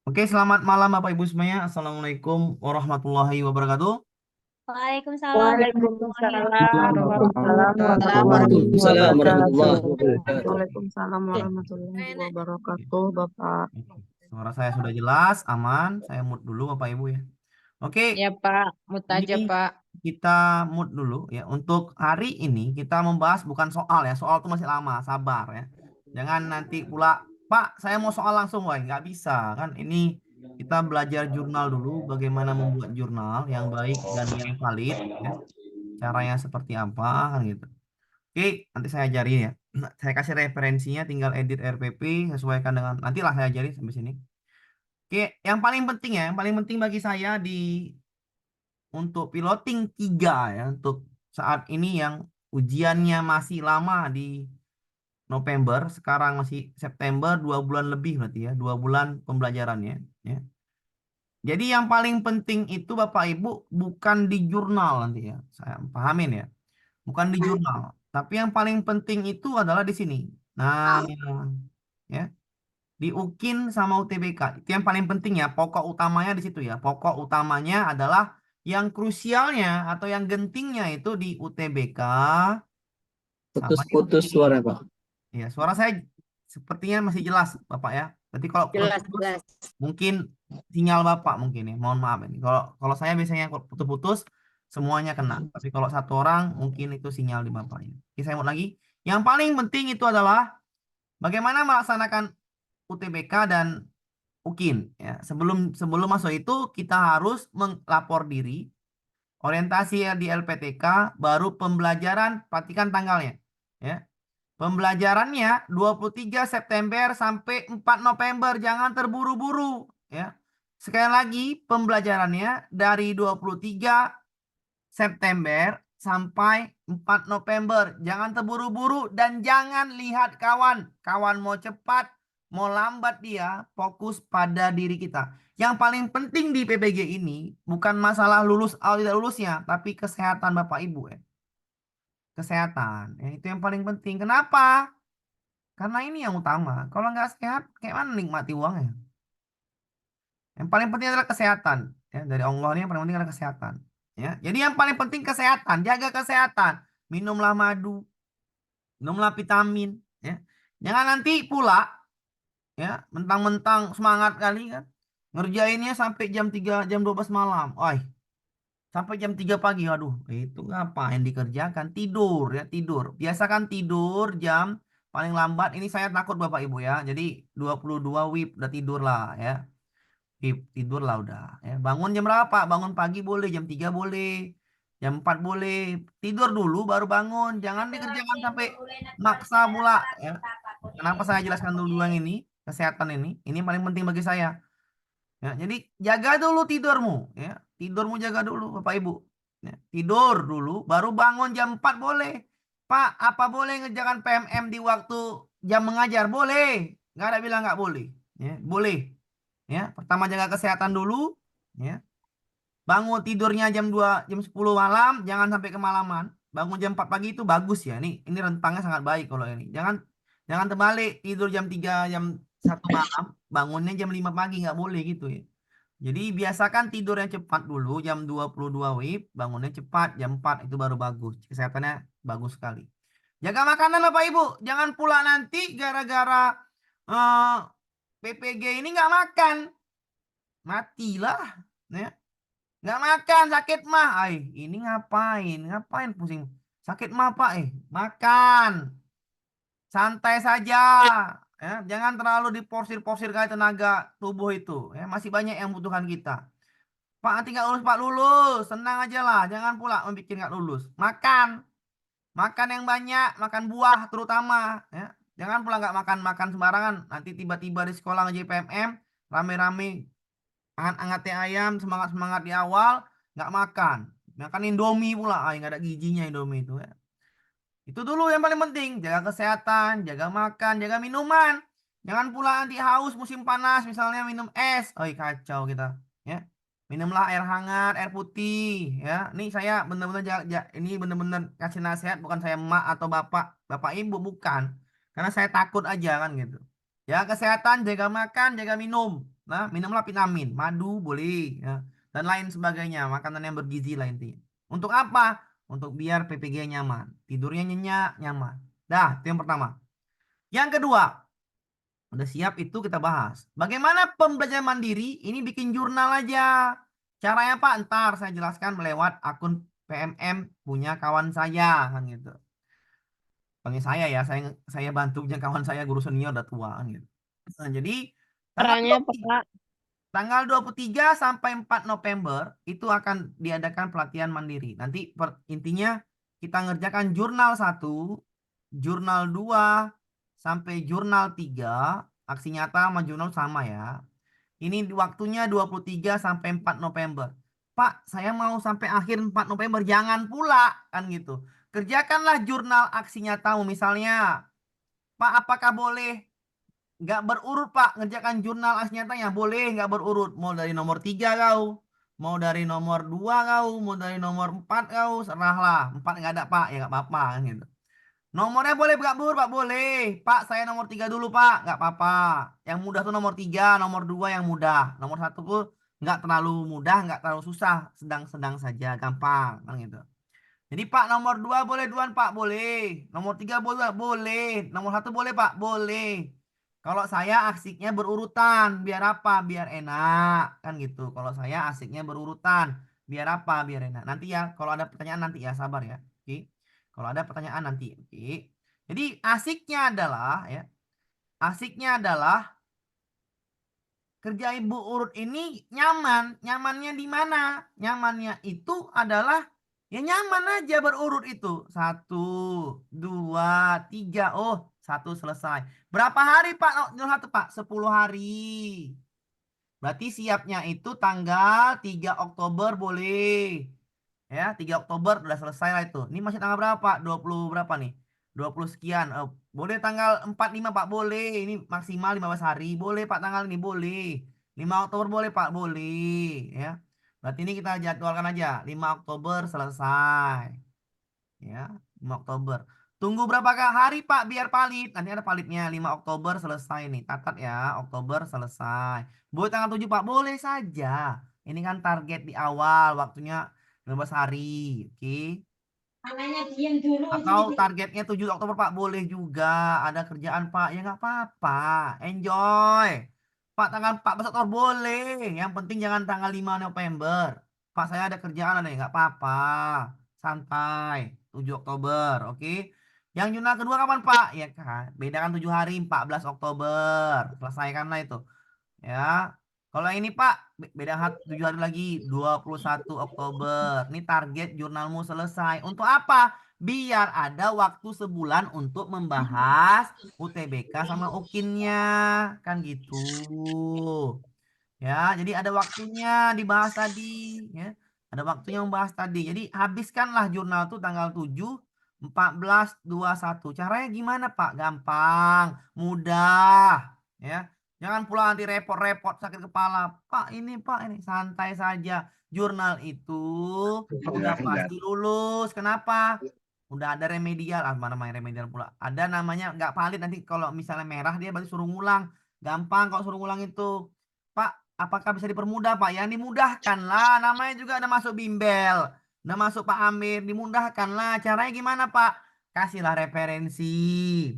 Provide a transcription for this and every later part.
Oke, selamat malam Bapak Ibu semuanya. Assalamualaikum warahmatullahi wabarakatuh. Waalaikumsalam warahmatullahi Waalaikumsalam wabarakatuh. Waalaikumsalam Waalaikumsalam warahmatullahi warahmatullahi wabarakatuh. wabarakatuh. Waalaikumsalam warahmatullahi wabarakatuh, Bapak. Suara saya sudah jelas, aman. Saya mute dulu Bapak Ibu ya. Oke, Ya Pak, mut ini aja Pak. kita mute dulu ya. Untuk hari ini kita membahas bukan soal ya. Soal itu masih lama, sabar ya. Jangan nanti pula, Pak, saya mau soal langsung, wah nggak bisa kan. Ini kita belajar jurnal dulu, bagaimana membuat jurnal yang baik dan yang valid ya. Caranya seperti apa kan gitu. Oke, nanti saya ajarin ya. Saya kasih referensinya, tinggal edit RPP, sesuaikan dengan nantilah saya ajarin sampai sini. Oke, yang paling penting ya, yang paling penting bagi saya di untuk piloting 3 ya, untuk saat ini yang ujiannya masih lama di November, sekarang masih September, 2 bulan lebih berarti ya, 2 bulan pembelajarannya. Ya. Jadi yang paling penting itu Bapak Ibu bukan di jurnal nanti ya, saya pahamin ya, bukan di jurnal. Tapi yang paling penting itu adalah di sini. Nah, ya. Di UKIN sama UTBK. Itu yang paling penting ya. Pokok utamanya di situ ya. Pokok utamanya adalah yang krusialnya atau yang gentingnya itu di UTBK sama di Putus-putus UKIN. suara, Pak. Ya, suara saya sepertinya masih jelas, Bapak ya. Berarti kalau Jelas, putus-putus jelas. mungkin sinyal Bapak mungkin ya. Mohon maaf ini. Kalau kalau saya biasanya kalau putus-putus semuanya kena. Tapi kalau satu orang mungkin itu sinyal di Bapaknya. Oke, saya mau lagi. Yang paling penting itu adalah bagaimana melaksanakan UTBK dan UKIN ya. Sebelum sebelum masuk itu kita harus melapor diri, orientasi ya di LPTK, baru pembelajaran, perhatikan tanggalnya ya. Pembelajarannya 23 September sampai 4 November, jangan terburu-buru ya. Sekali lagi pembelajarannya dari 23 September sampai 4 November. Jangan terburu-buru dan jangan lihat kawan. Kawan mau cepat, mau lambat dia, fokus pada diri kita. Yang paling penting di PPG ini bukan masalah lulus atau tidak lulusnya, tapi kesehatan Bapak Ibu ya. Kesehatan. Ya, itu yang paling penting. Kenapa? Karena ini yang utama. Kalau nggak sehat, kayak mana nikmati uangnya? Yang paling penting adalah kesehatan. Ya, dari Allah ini yang paling penting adalah kesehatan. Ya, jadi yang paling penting kesehatan, jaga kesehatan. Minumlah madu, minumlah vitamin. Ya, jangan nanti pula, ya, mentang-mentang semangat kali kan, ngerjainnya sampai jam 3, jam 12 malam. Oi, sampai jam 3 pagi. Aduh, itu ngapain dikerjakan? Tidur ya, tidur. Biasakan tidur jam paling lambat. Ini saya takut Bapak Ibu ya. Jadi 22 WIB udah tidur lah ya. Tidur lah udah ya. Bangun jam berapa Pak? Bangun pagi boleh, jam 3 boleh, jam 4 boleh. Tidur dulu baru bangun. Jangan dikerjakan sampai maksa pula ya. Kenapa saya jelaskan dulu yang ini? Kesehatan ini yang paling penting bagi saya. Ya, jadi jaga dulu tidurmu ya. Tidurmu jaga dulu Bapak Ibu. Ya, tidur dulu baru bangun jam 4 boleh. Pak, apa boleh ngerjakan PMM di waktu jam mengajar? Boleh. Nggak ada bilang nggak boleh. Ya, boleh. Ya, pertama jaga kesehatan dulu, ya. Bangun tidurnya jam 2, jam 10 malam, jangan sampai kemalaman. Bangun jam 4 pagi itu bagus ya. Ini rentangnya sangat baik kalau ini. Jangan jangan terbalik tidur jam 3, jam 1 malam, bangunnya jam 5 pagi nggak boleh gitu ya. Jadi biasakan tidur yang cepat dulu jam 22 WIB, bangunnya cepat jam 4 itu baru bagus. Kesehatannya bagus sekali. Jaga makanan Bapak Ibu, jangan pula nanti gara-gara eh, PPG ini nggak makan, matilah ya. Nggak makan sakit mah, ini ngapain ngapain pusing sakit mah Pak, makan santai saja ya, jangan terlalu diporsir-porsir kali tenaga tubuh itu ya, masih banyak yang butuhkan kita. Pak nanti nggak lulus Pak, lulus senang aja lah, jangan pula membuat nggak lulus. Makan, makan yang banyak, makan buah terutama ya. Jangan pula nggak makan makan sembarangan, nanti tiba-tiba di sekolah nge PMM rame-rame, anget-anget ayam, semangat-semangat di awal, nggak makan. Makan Indomie pula, nggak ada gizinya Indomie itu ya. Itu dulu yang paling penting, jaga kesehatan, jaga makan, jaga minuman. Jangan pula nanti haus musim panas, misalnya minum es. Kacau kita, ya. Minumlah air hangat, air putih, ya. Ini saya benar-benar ini benar-benar kasih nasihat, bukan saya emak atau bapak, bapak ibu bukan. Karena saya takut aja kan gitu. Jaga kesehatan, jaga makan, jaga minum. Nah, minumlah vitamin, madu boleh, ya. Dan lain sebagainya, makanan yang bergizi lah intinya. Untuk apa? Untuk biar PPG nyaman, tidurnya nyenyak, nyaman. Dah, itu yang pertama. Yang kedua, udah siap itu kita bahas. Bagaimana pembelajaran mandiri? Ini bikin jurnal aja. Caranya Pak, ntar saya jelaskan melewat akun PMM punya kawan saya kan gitu. Panggil saya ya, saya bantu punya kawan saya guru senior udah tua kan gitu. Nah, jadi tanggal Caranya apa, 23 Kak? tanggal 23 sampai 4 November itu akan diadakan pelatihan mandiri. Nanti intinya kita ngerjakan jurnal 1, jurnal 2 sampai jurnal 3. Aksi nyata sama jurnal sama ya. Ini waktunya 23 sampai 4 November. Pak, saya mau sampai akhir 4 November. Jangan pula kan gitu. Kerjakanlah jurnal aksi nyatamu misalnya. Pak, apakah boleh nggak berurut Pak ngerjakan jurnal aksi nyatanya? Boleh nggak berurut. Mau dari nomor 3 kau. Mau dari nomor 2 kau. Mau dari nomor 4 kau. Serahlah. 4 nggak ada Pak. Ya nggak apa-apa kan gitu. Nomornya boleh Pak Bur, Pak boleh. Pak, saya nomor 3 dulu Pak. Nggak apa-apa. Yang mudah tuh nomor 3, nomor 2 yang mudah. Nomor 1 pun nggak terlalu mudah, nggak terlalu susah. Sedang-sedang saja, gampang. Kan gitu. Jadi Pak nomor 2 boleh duluan Pak, boleh. Nomor 3 boleh, boleh. Nomor 1 boleh Pak, boleh. Kalau saya asiknya berurutan, biar apa? Biar enak, kan gitu. Kalau saya asiknya berurutan, biar apa? Biar enak. Nanti ya, kalau ada pertanyaan nanti ya, sabar ya. Oke. Kalau ada pertanyaan nanti, oke. Jadi asiknya adalah ya, asiknya adalah kerja ibu urut ini nyaman. Nyamannya di mana? Nyamannya itu adalah ya nyaman aja berurut itu. Satu, dua, tiga. Oh, satu selesai. Berapa hari Pak? Oh, satu Pak. 10 hari. Berarti siapnya itu tanggal 3 Oktober boleh. Ya, 3 Oktober udah selesai lah itu. Ini masih tanggal berapa Pak? 20 berapa nih? 20 sekian. Boleh tanggal 45 Pak, boleh. Ini maksimal 15 hari. Boleh Pak tanggal ini, boleh. 5 Oktober boleh Pak, boleh. Ya. Berarti ini kita jadwalkan aja. 5 Oktober selesai. Ya, 5 Oktober. Tunggu berapa hari Pak biar valid? Nanti ada validnya. 5 Oktober selesai nih. Catat ya, Oktober selesai. Boleh tanggal 7 Pak? Boleh saja. Ini kan target di awal, waktunya 15 hari. Oke. Makanya diam dulu. Atau targetnya 7 Oktober Pak, boleh juga. Ada kerjaan Pak, ya nggak apa-apa. Enjoy. Pak, tanggal 14 Oktober boleh. Yang penting jangan tanggal 5 November. Pak, saya ada kerjaan nih, nggak apa-apa. Santai. 7 Oktober, oke. Yang jurnal kedua kapan Pak? Ya kan, bedakan 7 hari, 14 Oktober. Selesaikanlah itu. Ya. Kalau ini Pak, beda 7 hari lagi, 21 Oktober. Ini target jurnalmu selesai. Untuk apa? Biar ada waktu sebulan untuk membahas UTBK sama UKIN-nya. Kan gitu. Ya, jadi ada waktunya dibahas tadi, ya. Ada waktunya membahas tadi. Jadi habiskanlah jurnal itu tanggal 7, 14, 21. Caranya gimana, Pak? Gampang, mudah, ya. Jangan pula nanti repot-repot sakit kepala. Pak, Pak, ini santai saja. Jurnal itu udah pasti lulus. Kenapa? Udah ada remedial, apa namanya remedial pula? Ada namanya nggak valid nanti kalau misalnya merah dia berarti suruh ngulang. Gampang kalau suruh ngulang itu. Pak, apakah bisa dipermudah Pak? Yang dimudahkan lah. Namanya juga ada masuk bimbel. Udah masuk Pak Amir. Dimudahkan lah. Caranya gimana Pak? Kasihlah referensi.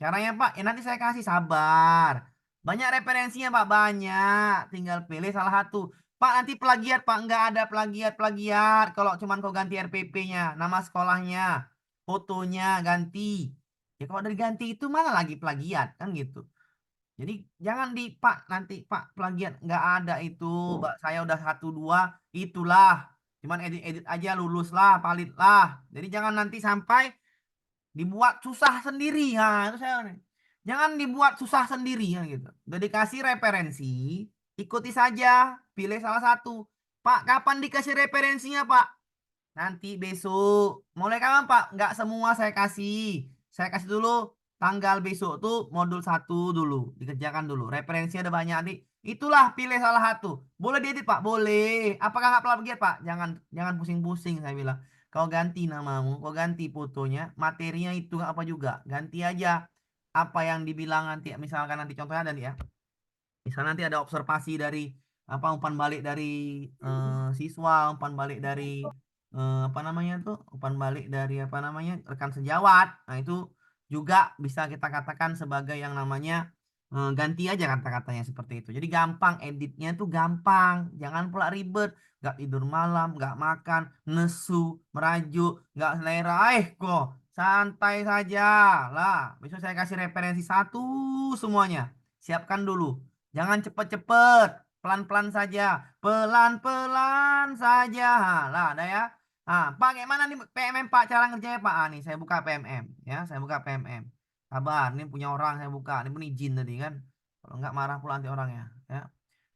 Caranya Pak, ya nanti saya kasih sabar. Banyak referensinya Pak, banyak. Tinggal pilih salah satu. Pak, nanti plagiat Pak. Nggak ada plagiat-plagiat. Kalau cuman kau ganti RPP-nya, nama sekolahnya, fotonya ganti. Ya kalau udah diganti itu mana lagi plagiat kan gitu. Jadi jangan di Pak nanti Pak plagiat nggak ada itu. Mbak saya udah 1 2 itulah. Cuman edit-edit aja lulus lah, valid lah. Jadi jangan nanti sampai dibuat susah sendiri. Nah, itu saya nih. Jangan dibuat susah sendiri ya gitu. Udah dikasih referensi, ikuti saja, pilih salah satu. Pak, kapan dikasih referensinya, Pak? Nanti besok. Mulai kapan, Pak? Nggak semua saya kasih. Saya kasih dulu tanggal besok tuh modul 1 dulu. Dikerjakan dulu. Referensinya ada banyak nanti. Itulah pilih salah satu. Boleh diedit, Pak? Boleh. Apakah nggak plagiat, Pak? Jangan jangan pusing-pusing saya bilang. Kau ganti namamu, kau ganti fotonya, materinya itu nggak apa juga. Ganti aja apa yang dibilang nanti. Misalkan nanti contohnya ada nih ya. Misal nanti ada observasi dari apa umpan balik dari siswa, umpan balik dari apa namanya tuh, umpan balik dari apa namanya rekan sejawat. Nah itu juga bisa kita katakan sebagai yang namanya ganti aja kata-katanya seperti itu. Jadi gampang editnya tuh gampang, jangan pula ribet. Nggak tidur malam, nggak makan, nesu, merajuk, nggak selera. Kok santai saja lah. Besok saya kasih referensi satu semuanya. Siapkan dulu. Jangan cepet-cepet, pelan-pelan saja, pelan-pelan saja. Lah, ada ya. Ah, Pak, kayak mana nih PMM Pak cara ngerjainnya Pak? Nih saya buka PMM ya, saya buka PMM. Sabar, ini punya orang saya buka. Ini pun izin tadi kan. Kalau nggak marah pula nanti orangnya. Ya.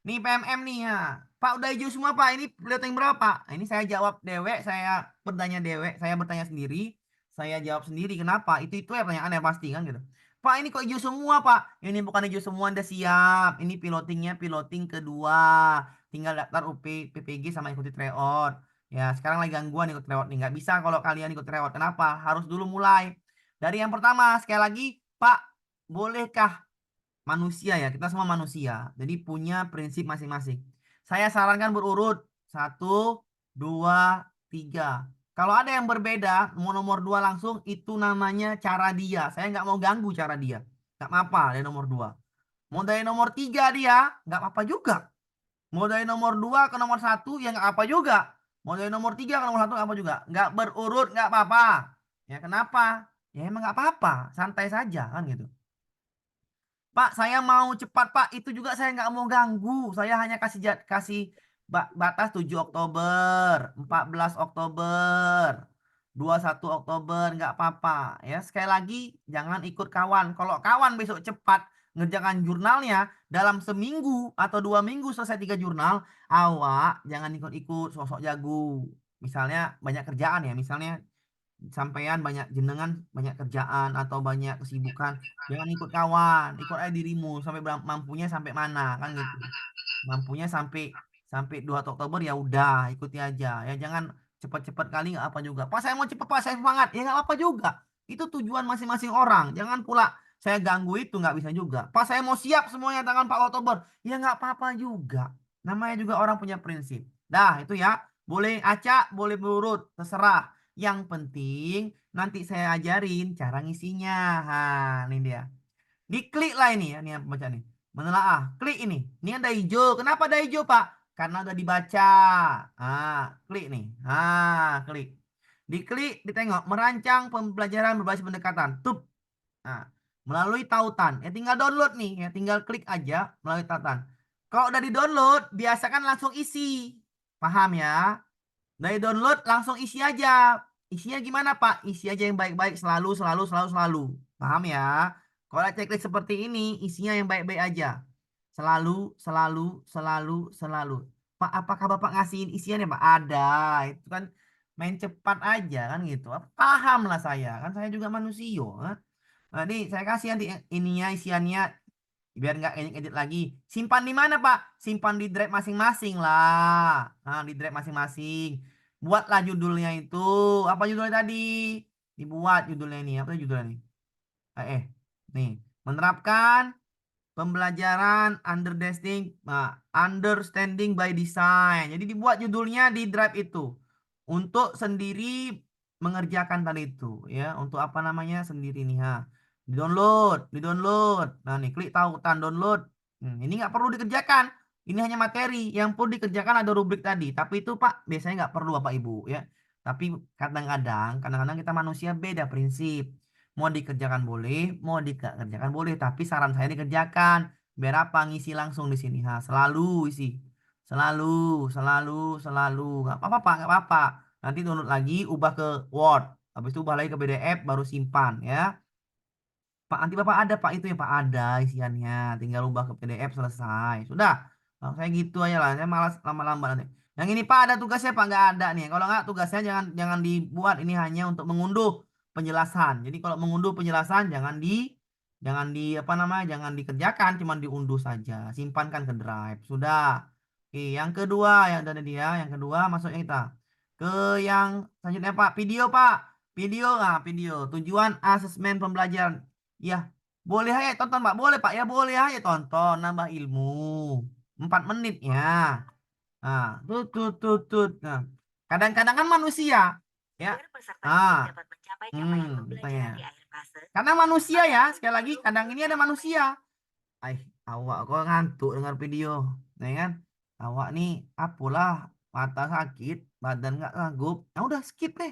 Nih PMM nih ya. Pak udah hijau semua Pak. Ini beliau yang berapa Pak? Nah, ini saya jawab dewek, saya bertanya dewek, saya bertanya sendiri, saya jawab sendiri. Kenapa? Itu ya pertanyaan ya pasti kan gitu. Pak ini kok hijau semua Pak? Ini bukan hijau semua, Anda siap. Ini pilotingnya piloting kedua. Tinggal daftar PPG sama ikuti tryout. Ya sekarang lagi gangguan ikut tryout nih. Nggak bisa kalau kalian ikut tryout. Kenapa? Harus dulu mulai. Dari yang pertama, sekali lagi, Pak, bolehkah manusia ya? Kita semua manusia. Jadi punya prinsip masing-masing. Saya sarankan berurut. Satu, dua, tiga. Kalau ada yang berbeda, mau nomor dua langsung, itu namanya cara dia. Saya nggak mau ganggu cara dia. Nggak apa-apa dari nomor dua. Mau dari nomor tiga dia, nggak apa-apa juga. Mau dari nomor dua ke nomor satu, ya nggak apa juga. Mau dari nomor tiga ke nomor satu, nggak apa juga. Nggak berurut, nggak apa-apa. Ya kenapa? Ya emang nggak apa-apa. Santai saja kan gitu. Pak, saya mau cepat, Pak. Itu juga saya nggak mau ganggu. Saya hanya kasih batas 7 Oktober, 14 Oktober, 21 Oktober, nggak apa-apa. Ya, sekali lagi jangan ikut kawan. Kalau kawan besok cepat ngerjakan jurnalnya dalam seminggu atau 2 minggu selesai 3 jurnal, awak jangan ikut-ikut sosok jago. Misalnya banyak kerjaan ya, misalnya sampean banyak jenengan banyak kerjaan atau banyak kesibukan, jangan ikut kawan, ikut aja dirimu sampai mampunya sampai mana kan gitu. Mampunya sampai sampai 2 Oktober ya udah ikuti aja ya, jangan cepat-cepat kali nggak apa juga. Pak saya mau cepet Pak, saya semangat ya nggak apa juga. Itu tujuan masing-masing orang, jangan pula saya ganggu, itu nggak bisa juga. Pak saya mau siap semuanya tanggal 4 Oktober ya nggak apa-apa juga. Namanya juga orang punya prinsip. Dah itu ya, boleh acak boleh berurut terserah. Yang penting nanti saya ajarin cara ngisinya. Ini dia. Diklik lah ini ya, ini yang baca nih. Menelaah, klik ini. Ini ada hijau. Kenapa ada hijau, Pak? Karena udah dibaca. Klik nih. Klik. Diklik, ditengok. Merancang pembelajaran berbasis pendekatan. Tup. Nah, melalui tautan. Ya tinggal download nih. Ya tinggal klik aja melalui tautan. Kalau udah di-download, biasakan langsung isi. Paham ya? Dari download langsung isi aja. Isinya gimana, Pak? Isi aja yang baik-baik selalu, selalu, selalu, selalu. Paham ya? Kalau ada checklist seperti ini, isinya yang baik-baik aja. Selalu, selalu, selalu, selalu. Pak, apakah Bapak ngasihin isiannya, Pak? Ada. Itu kan main cepat aja kan gitu. Paham lah saya. Kan saya juga manusia. Nah, nih saya kasih nanti ininya isiannya biar nggak edit lagi. Simpan di mana Pak? Simpan di drive masing-masing lah. Nah, di drive masing-masing. Buatlah judulnya itu. Apa judulnya tadi? Dibuat judulnya ini. Apa judulnya ini? Nih. Menerapkan pembelajaran understanding by design. Jadi dibuat judulnya di drive itu untuk sendiri mengerjakan tadi itu ya. Untuk apa namanya sendiri nih ha. Di download. Nah nih klik tautan download. Ini nggak perlu dikerjakan. Ini hanya materi. Yang perlu dikerjakan ada rubrik tadi. Tapi itu Pak biasanya nggak perlu Bapak Ibu ya. Tapi kadang-kadang kita manusia beda prinsip. Mau dikerjakan boleh, mau dikerjakan boleh. Tapi saran saya dikerjakan. Biar apa? Ngisi langsung di sini. Selalu isi. Selalu, selalu, selalu. Nggak apa-apa, Pak. Nggak apa-apa. Nanti download lagi, ubah ke Word. Habis itu ubah lagi ke PDF, baru simpan ya. Pak, nanti Bapak ada Pak itu ya Pak, ada isiannya. Tinggal ubah ke PDF selesai. Sudah. Kalau saya gitu aja lah. Saya malas lama-lama nanti. Yang ini Pak ada tugasnya Pak, nggak ada nih. Kalau nggak tugasnya jangan jangan dibuat. Ini hanya untuk mengunduh penjelasan. Jadi kalau mengunduh penjelasan jangan di apa namanya, jangan dikerjakan, cuma diunduh saja. Simpankan ke drive. Sudah. Oke, yang kedua yang ada dia, yang kedua masuknya kita ke yang selanjutnya Pak, video Pak. Video, video tujuan asesmen pembelajaran. Ya, Boleh aja tonton Pak, boleh Pak ya, boleh aja tonton, nambah ilmu. 4 menit ya. Nah, tut. Nah, kadang-kadang kan manusia, ya. Ah, tanya. Karena manusia ya, sekali lagi, kadang ini ada manusia. Awak kok ngantuk dengar video, ya kan? Awak nih, apalah, mata sakit, badan nggak sanggup. Nah, udah skip deh.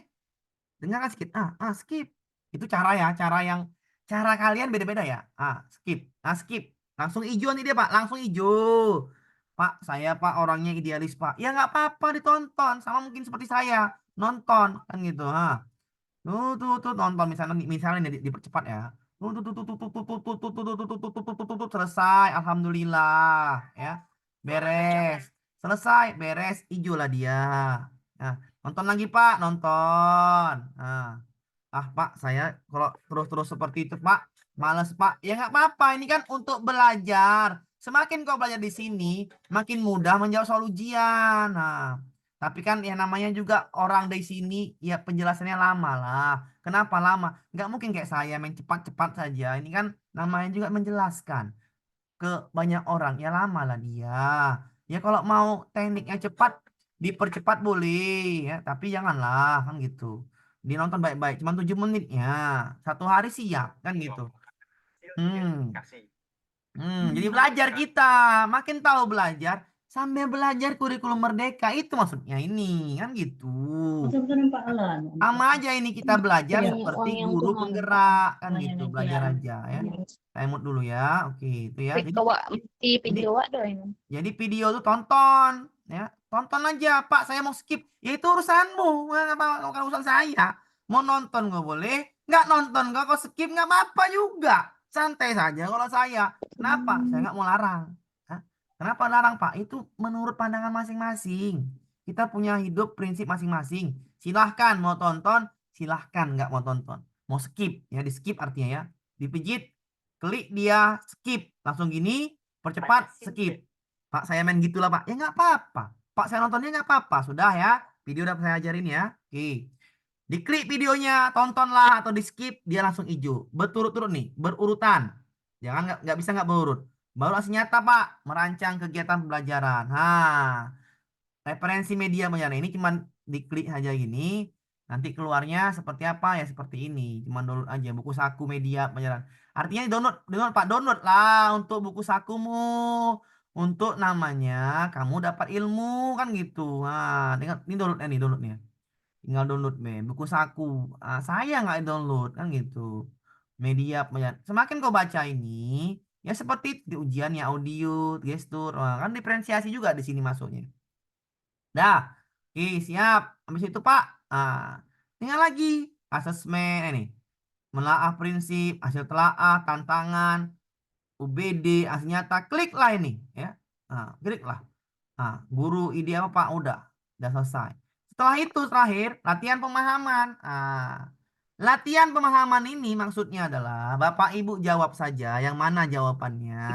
Dengarkan skip. Skip. Itu cara kalian beda-beda ya. Skip. Skip. Langsung hijau nih dia, Pak. Langsung hijau. Pak, saya Pak orangnya idealis, Pak. Ya nggak apa-apa ditonton. Sama mungkin seperti saya. Nonton. Kan gitu. Tuh, nonton misalnya nih, dipercepat ya. Selesai. Alhamdulillah. Ya. Beres. Selesai. Beres. Hijau lah dia. Nah, nonton lagi, Pak. Nonton. Pak, saya kalau terus-terus seperti itu, Pak, males, Pak. Ya nggak apa-apa, ini kan untuk belajar. Semakin kau belajar di sini, makin mudah menjawab soal ujian. Nah, tapi kan ya namanya juga orang dari sini, ya penjelasannya lama lah. Kenapa lama? Nggak mungkin kayak saya main cepat-cepat saja. Ini kan namanya juga menjelaskan ke banyak orang, ya lama lah dia. Ya kalau mau tekniknya cepat, dipercepat boleh, ya. Tapi janganlah, kan gitu. Dinonton baik-baik, cuma 7 menitnya. 1 hari siap, kan gitu. Hmm. Jadi belajar kita, makin tahu belajar, sambil belajar kurikulum merdeka itu maksudnya ini, kan gitu. Sama aja ini kita belajar Yang seperti uang yang guru Tuhan. penggerak, kan gitu, Banyak belajar jalan. aja ya. Saya mood dulu ya, oke itu ya. Jadi Kawa di Jadi, video wak doh ini. jadi video tuh tonton, ya, tonton aja, Pak. Saya mau skip, ya itu urusanmu, bukan urusan saya. Mau nonton nggak boleh, nggak nonton nggak kau skip nggak apa-apa juga, santai saja. Kalau saya, kenapa? Saya nggak mau larang. Hah? Kenapa larang, Pak? Itu menurut pandangan masing-masing. Kita punya hidup prinsip masing-masing. Silahkan mau tonton, silahkan nggak mau tonton. Mau skip, ya di skip artinya ya, dipijit, klik dia skip, langsung gini. Percepat, skip. Pak, saya main gitulah, Pak. Ya nggak apa-apa. Pak, saya nontonnya nggak apa-apa. Sudah ya. Video udah saya ajarin ya. Oke. Diklik videonya, tontonlah atau di skip, dia langsung hijau. Berturut-turut nih, berurutan. Jangan nggak bisa nggak berurut. Baru aksi nyata, Pak. Merancang kegiatan pembelajaran. Referensi media pembelajaran ini cuman diklik aja gini. Nanti keluarnya seperti apa ya seperti ini. Cuman download aja buku saku media pembelajaran. Artinya download, download Pak, download lah untuk buku sakumu. Untuk namanya kamu dapat ilmu kan gitu. Ini downloadnya nih downloadnya. Tinggal download buku saku. Saya nggak download kan gitu. Media pembelajaran. Semakin kau baca ini, ya seperti di ujian ya audio, gestur, kan diferensiasi juga di sini masuknya. Dah, oke siap. Habis itu Pak, tinggal lagi asesmen ini, menelaah prinsip, hasil telaah, tantangan, UBD, hasil nyata, klik lah ini, ya. Klik lah. Guru ide apa Pak? Udah selesai. Setelah itu terakhir latihan pemahaman. Latihan pemahaman ini maksudnya adalah Bapak Ibu jawab saja yang mana jawabannya,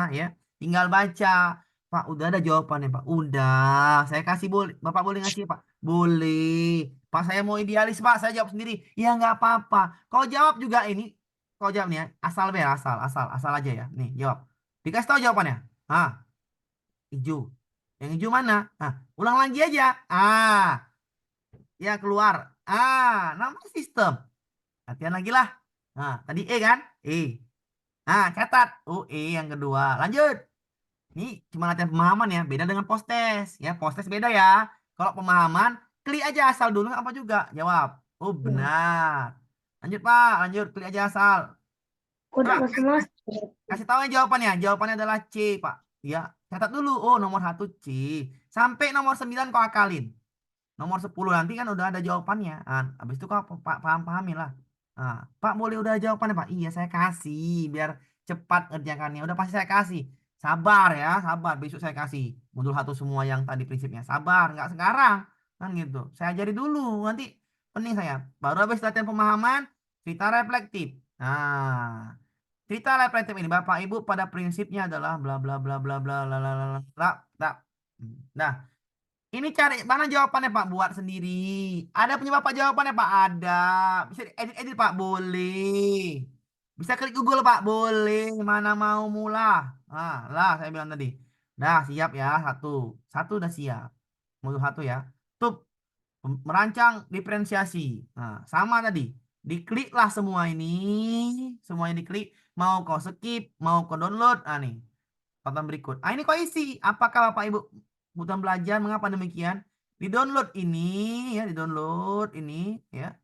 ya. Tinggal baca. Pak, udah ada jawabannya, Pak. Udah. Saya kasih boleh. Bapak boleh ngasih, Pak? Boleh. Pak, saya mau idealis, Pak. Saya jawab sendiri. Ya nggak apa-apa. Kau jawab juga ini. Kau jawab nih ya. Asal aja ya. Nih, jawab. Dikasih tahu jawabannya. Hijau. Yang hijau mana? Ulang lagi aja. Ya keluar. Nama sistem. Latihan lagi lah. Tadi E kan? E. Catat. yang kedua. Lanjut. Ini cuma latihan pemahaman ya. Beda dengan post-test. Ya, post-test beda ya. Kalau pemahaman, klik aja asal dulu apa juga. Jawab. Benar. Lanjut, Pak. Lanjut. Klik aja asal. Kok udah Pak, mas-mas? kasih tahu ya jawabannya. Jawabannya adalah C, Pak. Ya, catat dulu. Nomor 1 C. Sampai nomor 9 kau akalin. Nomor 10 nanti kan udah ada jawabannya. Habis itu kau paham-pahami lah. Pak boleh udah jawabannya, Pak. Iya, saya kasih biar cepat ngerjakannya. Udah pasti saya kasih. Sabar ya, sabar. Besok saya kasih modul 1 semua yang tadi prinsipnya. Sabar, nggak sekarang. Kan gitu. Saya ajari dulu. Nanti pening saya. Baru habis latihan pemahaman, cerita reflektif. Cerita reflektif ini Bapak Ibu pada prinsipnya adalah bla bla bla bla bla bla bla bla bla. Bla. Nah, ini cari mana jawabannya Pak, buat sendiri. Ada punya Bapak jawabannya Pak? Ada. Bisa edit-edit Pak? Boleh. Bisa klik Google Pak, boleh. Mana mau mulai? Lah saya bilang tadi. Dah siap ya, satu. Satu udah siap. Mau satu ya. Tuh, merancang diferensiasi. Nah, sama tadi. Dikliklah semua ini. Semuanya diklik. Mau kau skip, mau kau download. Nih, tonton berikut. Ini kau isi. Apakah Bapak Ibu kebutuhan belajar? Mengapa demikian? Di-download ini, ya, di-download ini, ya.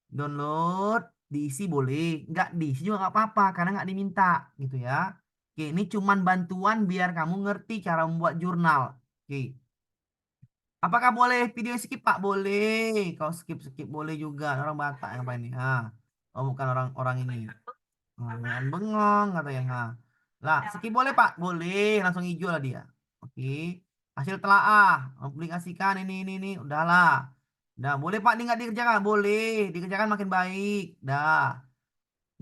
Download, diisi boleh. Nggak diisi juga nggak apa-apa, karena nggak diminta, gitu ya. Oke, ini cuman bantuan biar kamu ngerti cara membuat jurnal. Oke. Apakah boleh video skip, Pak? Boleh. Kalau skip boleh juga. Orang Batak yang apa ini? Oh, bukan orang ini. Jangan bengong kata yang Lah, skip boleh, Pak? Boleh. Langsung hijau lah dia. Oke. Hasil telaah. Aplikasikan ini. Udahlah. Dah, boleh, Pak? Ini nggak dikerjakan? Boleh. Dikerjakan makin baik. Dah.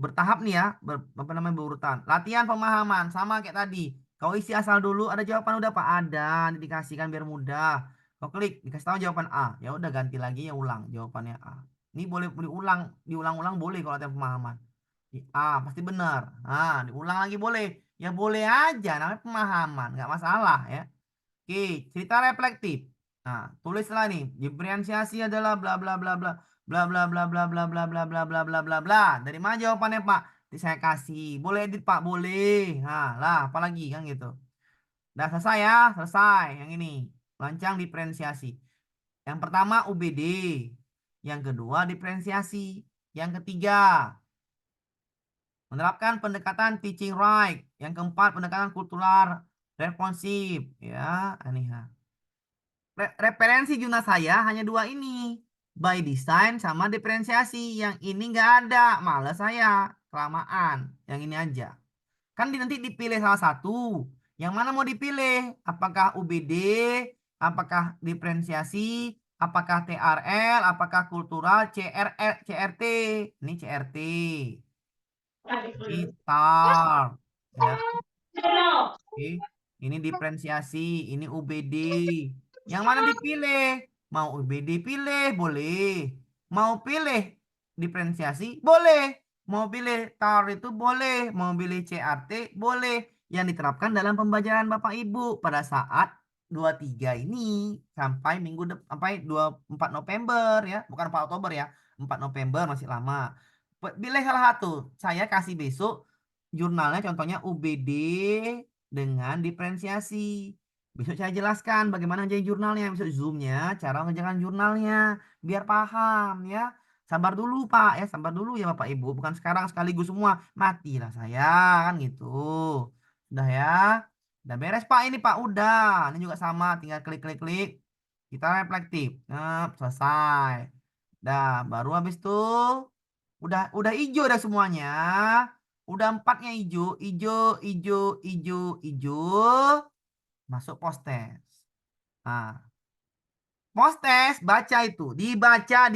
Bertahap nih ya, apa namanya, berurutan. Latihan pemahaman sama kayak tadi. Kau isi asal dulu, ada jawaban udah Pak, ada, nanti dikasihkan biar mudah. Kau klik, dikasih tahu jawaban A. Ya udah ganti lagi ya, ulang jawabannya A. Ini boleh diulang-ulang boleh kalau latihan pemahaman. Di A pasti benar. Diulang lagi boleh. Ya boleh aja, namanya pemahaman, nggak masalah ya. Oke, cerita reflektif. Nah, tulislah nih, diferensiasi adalah bla bla bla bla bla bla bla bla bla bla bla bla bla bla bla bla. Dari mana jawabannya, Pak? Saya kasih. Boleh edit, Pak? Boleh. Lah, apalagi kan gitu. Udah selesai ya, selesai. Yang ini, rancang diferensiasi. Yang pertama UBD, yang kedua diferensiasi, yang ketiga menerapkan pendekatan teaching right, yang keempat pendekatan kultural responsif, ya, ini ha. Referensi jurnal saya hanya dua ini. By design sama diferensiasi. Yang ini nggak ada. Males saya. Kelamaan. Yang ini aja. Kan nanti dipilih salah satu. Yang mana mau dipilih? Apakah UBD? Apakah diferensiasi? Apakah TRL? Apakah kultural? CRT. Ini CRT. Gitar. Ya. Oke, ini diferensiasi, ini UBD. Yang mana dipilih? Mau UBD pilih, boleh. Mau pilih diferensiasi, boleh. Mau pilih TAR itu boleh. Mau pilih CRT, boleh. Yang diterapkan dalam pembelajaran Bapak Ibu pada saat 23 ini sampai sampai 24 November ya, bukan 4 Oktober ya. 4 November masih lama. Pilih salah satu. Saya kasih besok jurnalnya contohnya UBD dengan diferensiasi. Besok saya jelaskan bagaimana jadi jurnalnya. Besok zoomnya, cara mengerjakan jurnalnya. Biar paham ya. Sabar dulu Pak ya, sabar dulu ya Bapak Ibu. Bukan sekarang sekaligus semua. Matilah saya kan gitu. Udah ya. Udah beres Pak ini Pak. Udah. Ini juga sama. Tinggal klik-klik-klik. Kita reflektif. Selesai. Dah, baru habis itu udah hijau dah semuanya. Udah empatnya hijau, hijau, hijau, hijau, hijau. Masuk post test. Nah, post test baca itu, dibaca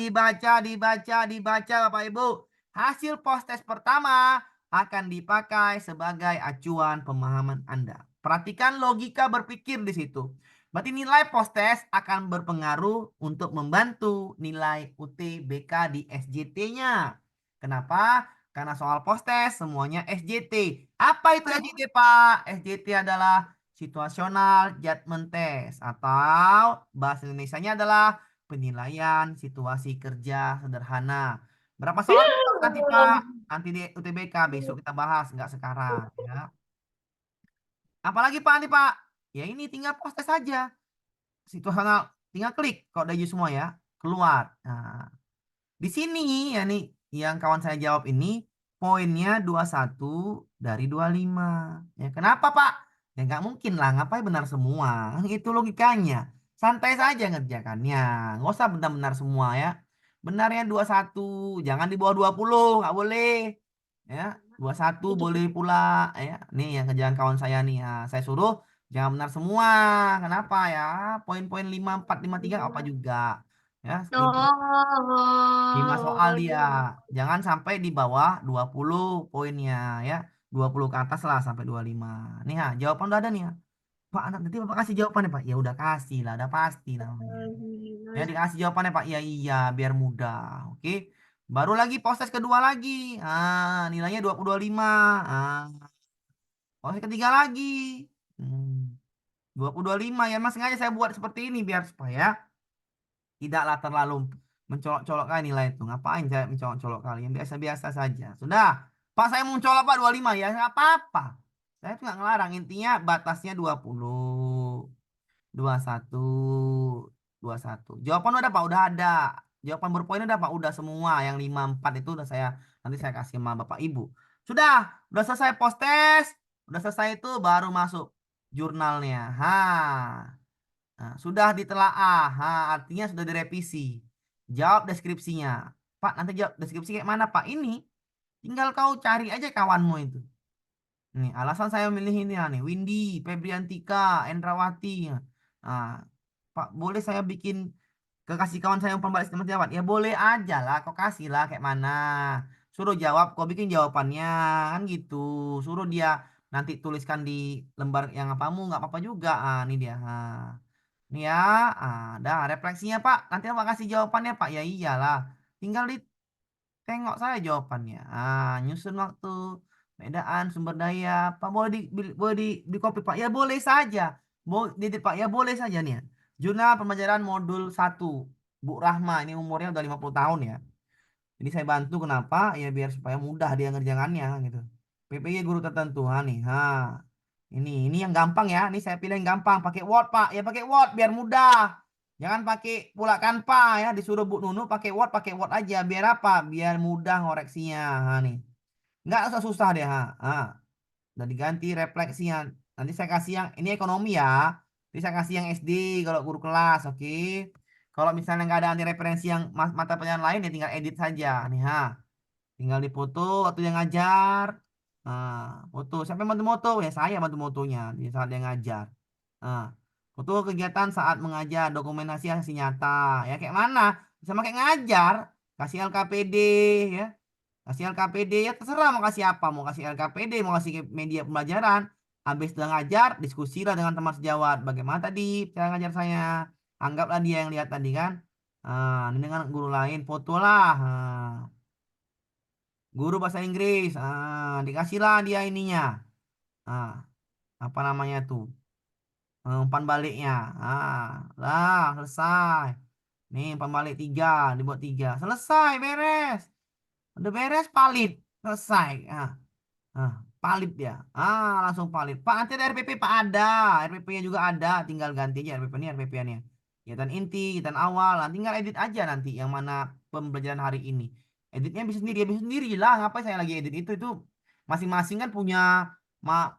Bapak Ibu. Hasil post test pertama akan dipakai sebagai acuan pemahaman Anda. Perhatikan logika berpikir di situ. Berarti nilai post test akan berpengaruh untuk membantu nilai UTBK di SJT-nya. Kenapa? Karena soal post test semuanya SJT. Apa itu SJT, Pak? SJT adalah situasional judgment test atau bahasa Indonesianya adalah penilaian situasi kerja sederhana. Berapa soal nanti Pak? Nanti di UTBK besok kita bahas, nggak sekarang ya. Apalagi Pak nih Pak? Ya ini tinggal proses saja. Situasional tinggal klik kalau udah semua ya, keluar. Nah, di sini ya nih yang kawan saya jawab ini poinnya 21 dari 25. Ya, kenapa Pak? Ya nggak mungkin lah, ngapain benar semua? Itu logikanya. Santai saja ngerjakannya. Nggak usah benar-benar semua ya. Benarnya 21, jangan di bawah 20, nggak boleh. Ya, 21 boleh pula ya. Nih yang kerjaan kawan saya nih. Ya, saya suruh jangan benar semua. Kenapa ya? Poin-poin 5, 4, 5, 3 apa juga. Ya, 5 soal dia. Jangan sampai di bawah 20 poinnya ya. 20 ke atas lah sampai 25. Nih ya, jawaban udah ada nih ya. Pak, nanti Bapak kasih jawabannya, Pak. Ya udah kasih lah, udah pasti namanya. Ya dikasih jawabannya, Pak. Iya, iya, biar mudah. Oke. Baru lagi proses kedua lagi. Nilainya 25. Proses ketiga lagi. Hmm, 25 ya. Mas sengaja saya buat seperti ini biar supaya tidaklah terlalu mencolok-colokkan nilai itu. Ngapain saya mencolok-colok kalian? Biasa-biasa saja. Sudah. Pak saya mau mencolok Pak 25 ya. Nggak apa-apa. Saya itu nggak ngelarang. Intinya batasnya 20. 21, 21. Jawaban udah Pak, udah ada. Jawaban berpoin udah Pak, udah semua. Yang 5 4 itu udah saya nanti saya kasih sama Bapak Ibu. Udah selesai post test, udah selesai itu baru masuk jurnalnya. Nah, sudah ditelaah. Artinya sudah direvisi. Jawab deskripsinya. Pak, nanti jawab deskripsi kayak mana Pak? Ini tinggal kau cari aja kawanmu itu. Nih, alasan saya memilih ini ya nih, Windy, Febriantika, Endrawati. Nah, Pak, boleh saya bikin kekasih kawan saya yang pembalik sistem jawab? Ya boleh aja lah, kau kasih lah kayak mana. Suruh jawab, kau bikin jawabannya kan gitu. Suruh dia nanti tuliskan di lembar yang apamu, nggak apa-apa juga. Ini dia. Ini ya, dah refleksinya Pak. Nanti apa kasih jawabannya Pak? Ya iyalah. Tinggal tengok saya jawabannya. Nyusun waktu, medaan, sumber daya. Pak boleh di copy Pak? Ya boleh saja. Didit Pak, ya boleh saja nih. Jurnal pembelajaran modul 1. Bu Rahma, ini umurnya udah 50 tahun ya. Jadi saya bantu kenapa? Ya biar supaya mudah dia ngerjakannya gitu. PPG guru tertentu, nih. Ini yang gampang ya. Ini saya pilih yang gampang. Pakai Word Pak. Ya pakai Word biar mudah. Jangan pakai pula Canva ya. Disuruh Bu Nunu pakai Word aja. Biar apa? Biar mudah ngoreksinya. Nih. Nggak usah susah deh. Udah diganti refleksinya. Nanti saya kasih yang ini ekonomi ya. Nanti saya kasih yang SD kalau guru kelas, oke. Kalau misalnya nggak ada anti referensi yang mata pelajaran lain ya tinggal edit saja nih tinggal dipoto waktu yang ngajar. Foto siapa yang bantu moto ya saya bantu motonya di saat dia ngajar. Nah, foto kegiatan saat mengajar, dokumentasi hasil nyata. Ya kayak mana? Sama kayak ngajar, kasih LKPD ya. Kasih LKPD ya terserah mau kasih apa, mau kasih LKPD, mau kasih media pembelajaran. Habis udah ngajar, diskusilah dengan teman sejawat. Bagaimana tadi cara ngajar saya? Anggaplah dia yang lihat tadi kan. Ini dengan guru lain, fotolah. Guru bahasa Inggris, dikasihlah dia ininya. Ah, apa namanya tuh? Umpan baliknya. Lah selesai. Nih umpan balik 3, dibuat 3. Selesai, beres. Udah beres, valid. Selesai. Ah, valid dia. Langsung valid. Pak, nanti ada RPP, Pak ada. RPP-nya juga ada. Tinggal ganti aja RPP ini, RPP-nya. Kegiatan inti, kegiatan awal. Nah, tinggal edit aja nanti yang mana pembelajaran hari ini. Editnya bisa sendiri, ya bisa sendiri lah. Ngapain saya lagi edit itu masing-masing kan punya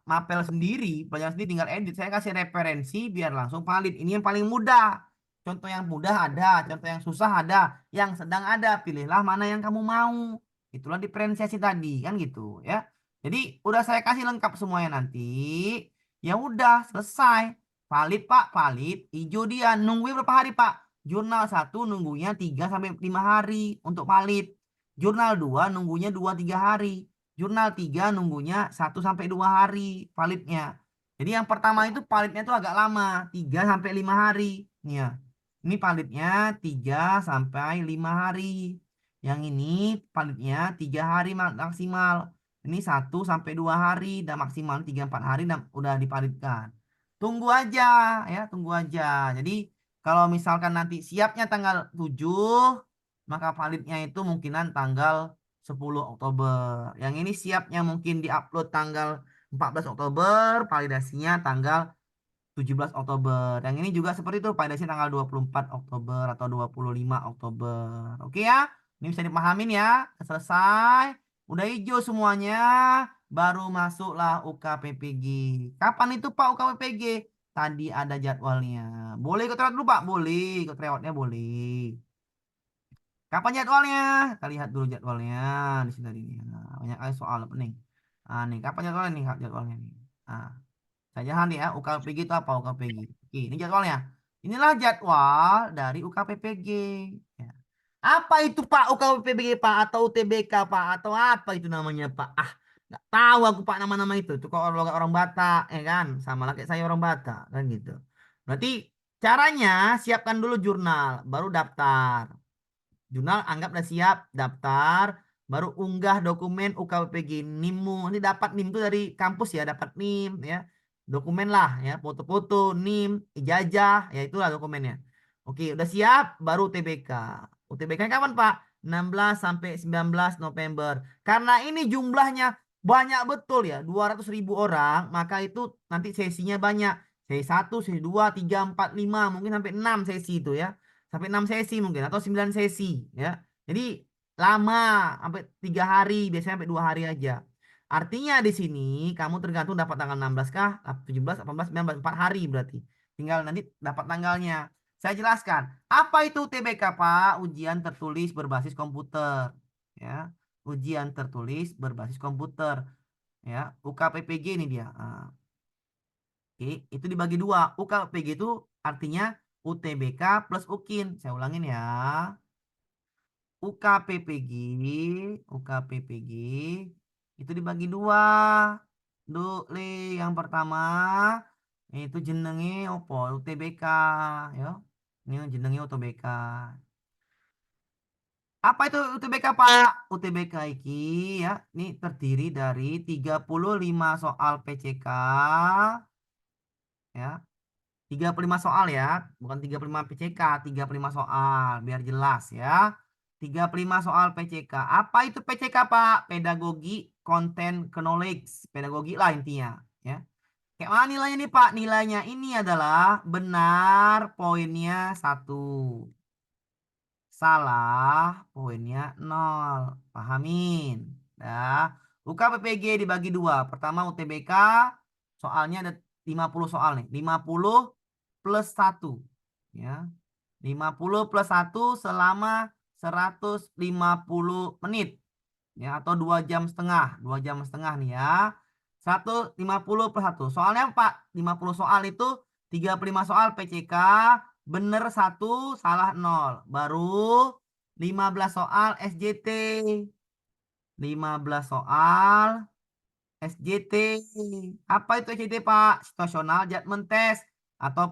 mapel sendiri, pelajaran sendiri tinggal edit. Saya kasih referensi biar langsung valid. Ini yang paling mudah. Contoh yang mudah ada, contoh yang susah ada, yang sedang ada. Pilihlah mana yang kamu mau. Itulah diferensiasi tadi, kan gitu ya. Jadi udah saya kasih lengkap semuanya nanti. Ya udah selesai. Valid Pak, valid. Hijau dia. Nungguin berapa hari Pak? Jurnal 1 nunggunya 3 sampai 5 hari untuk valid. Jurnal 2 nunggunya 2 3 hari. Jurnal 3 nunggunya 1 sampai 2 hari validnya. Jadi yang pertama itu validnya itu agak lama, 3 sampai 5 hari. Nih ya. Ini validnya 3 sampai 5 hari. Yang ini validnya 3 hari maksimal. Ini 1 sampai 2 hari dan maksimal 3 4 hari dan udah dipalidkan. Tunggu aja ya, tunggu aja. Jadi kalau misalkan nanti siapnya tanggal 7, maka validnya itu mungkinan tanggal 10 Oktober. Yang ini siapnya mungkin diupload tanggal 14 Oktober, validasinya tanggal 17 Oktober. Yang ini juga seperti itu, validasinya tanggal 24 Oktober atau 25 Oktober. Oke ya, ini bisa dipahamin ya. Selesai. Udah hijau semuanya, baru masuklah UKPPG. Kapan itu Pak UKPPG? Tadi ada jadwalnya. Boleh ikut lewat dulu Pak? Boleh, ikut lewatnya boleh. Kapan jadwalnya? Kita lihat dulu jadwalnya di sini tadi nih. Banyak kali soal pening. Nih kapan jadwalnya nih Kak, jadwalnya nih. Saya nih ya, UKPPG itu apa UKPPG? Oke, ini jadwalnya. Inilah jadwal dari UKPPG. Ya. Apa itu Pak UKPPG Pak atau UTBK Pak atau apa itu namanya Pak? Nggak tahu aku Pak nama-nama itu. Itu kalau orang Batak ya kan, sama lah kayak saya orang Batak kan gitu. Berarti caranya siapkan dulu jurnal, baru daftar. jurnal anggap udah siap, daftar, baru unggah dokumen UKPPG NIM-mu. Nanti dapat NIM itu dari kampus ya, dapat NIM ya. Dokumen lah ya, foto-foto, NIM, ijazah, ya itulah dokumennya. Oke, udah siap, baru UTBK. UTBK kapan, Pak? 16 sampai 19 November. Karena ini jumlahnya banyak betul ya, 200.000 orang, maka itu nanti sesinya banyak. Sesi 1, sesi 2, 3, 4, 5, mungkin sampai 6 sesi itu ya. Sampai 6 sesi mungkin atau 9 sesi ya. Jadi lama, sampai 3 hari, biasanya sampai 2 hari aja. Artinya di sini kamu tergantung dapat tanggal 16 kah, 17, 18, 19, 4 hari berarti. Tinggal nanti dapat tanggalnya. Saya jelaskan. Apa itu UTBK, Pak? Ujian tertulis berbasis komputer. Ya. Ujian tertulis berbasis komputer. Ya. UKPPG ini dia. Nah, oke, itu dibagi dua. UKPPG itu artinya UTBK plus UKIN. Saya ulangin ya. UKPPG, UKPPG itu dibagi dua. Dulu yang pertama itu jenenge opo UTBK ya. Ini jenenge UTBK. Apa itu UTBK, Pak? UTBK iki ya, ini terdiri dari 35 soal PCK ya. 35 soal ya, bukan 35 PCK, 35 soal, biar jelas ya. 35 soal PCK. Apa itu PCK, Pak? Pedagogi Content Knowledge. Pedagogi lah intinya ya. Kayak mana nilainya nih, Pak? Nilainya ini adalah benar poinnya 1. Salah poinnya 0. Pahamin. Dah. UKPPG dibagi dua. Pertama UTBK soalnya ada 50 soal nih. 50 plus 1. Ya. 50 plus 1 selama 150 menit. Ya, atau 2 jam setengah. 2 jam setengah nih ya. 150 plus 1. Soalnya Pak, 50 soal itu 35 soal PCK, bener 1, salah 0. Baru 15 soal SJT. 15 soal SJT. Apa itu SJT, Pak? Situational Judgment Test atau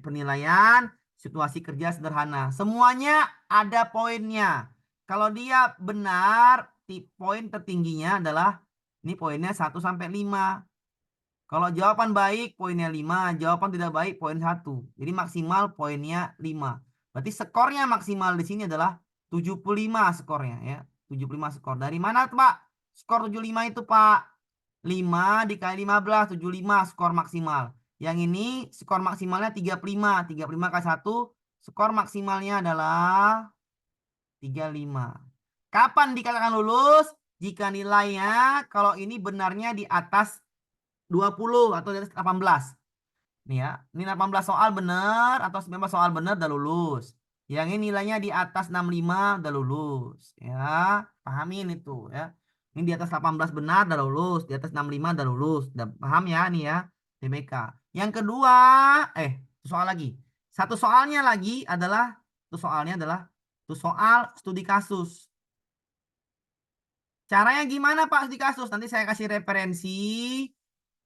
penilaian situasi kerja sederhana. Semuanya ada poinnya. Kalau dia benar, poin tertingginya adalah ini poinnya 1 sampai 5. Kalau jawaban baik poinnya 5, jawaban tidak baik poin 1. Jadi maksimal poinnya 5. Berarti skornya maksimal di sini adalah 75 skornya ya. 75 skor. Dari mana tuh, Pak? Skor 75 itu, Pak. 5 dikali 15, 75 skor maksimal. Yang ini skor maksimalnya 35. 35 kali 1, skor maksimalnya adalah 35. Kapan dikatakan lulus? Jika nilainya kalau ini benarnya di atas 20 atau di atas 18. Nih ya, ini 18 soal benar atau 19 soal benar udah lulus. Yang ini nilainya di atas 65 udah lulus. Ya, pahamin itu ya. Ini di atas 18 benar udah lulus, di atas 65 udah lulus. Udah paham ya nih ya, TBK. Yang kedua, soal lagi. Satu soalnya lagi adalah, tuh soal studi kasus. Caranya gimana, Pak, studi kasus? Nanti saya kasih referensi.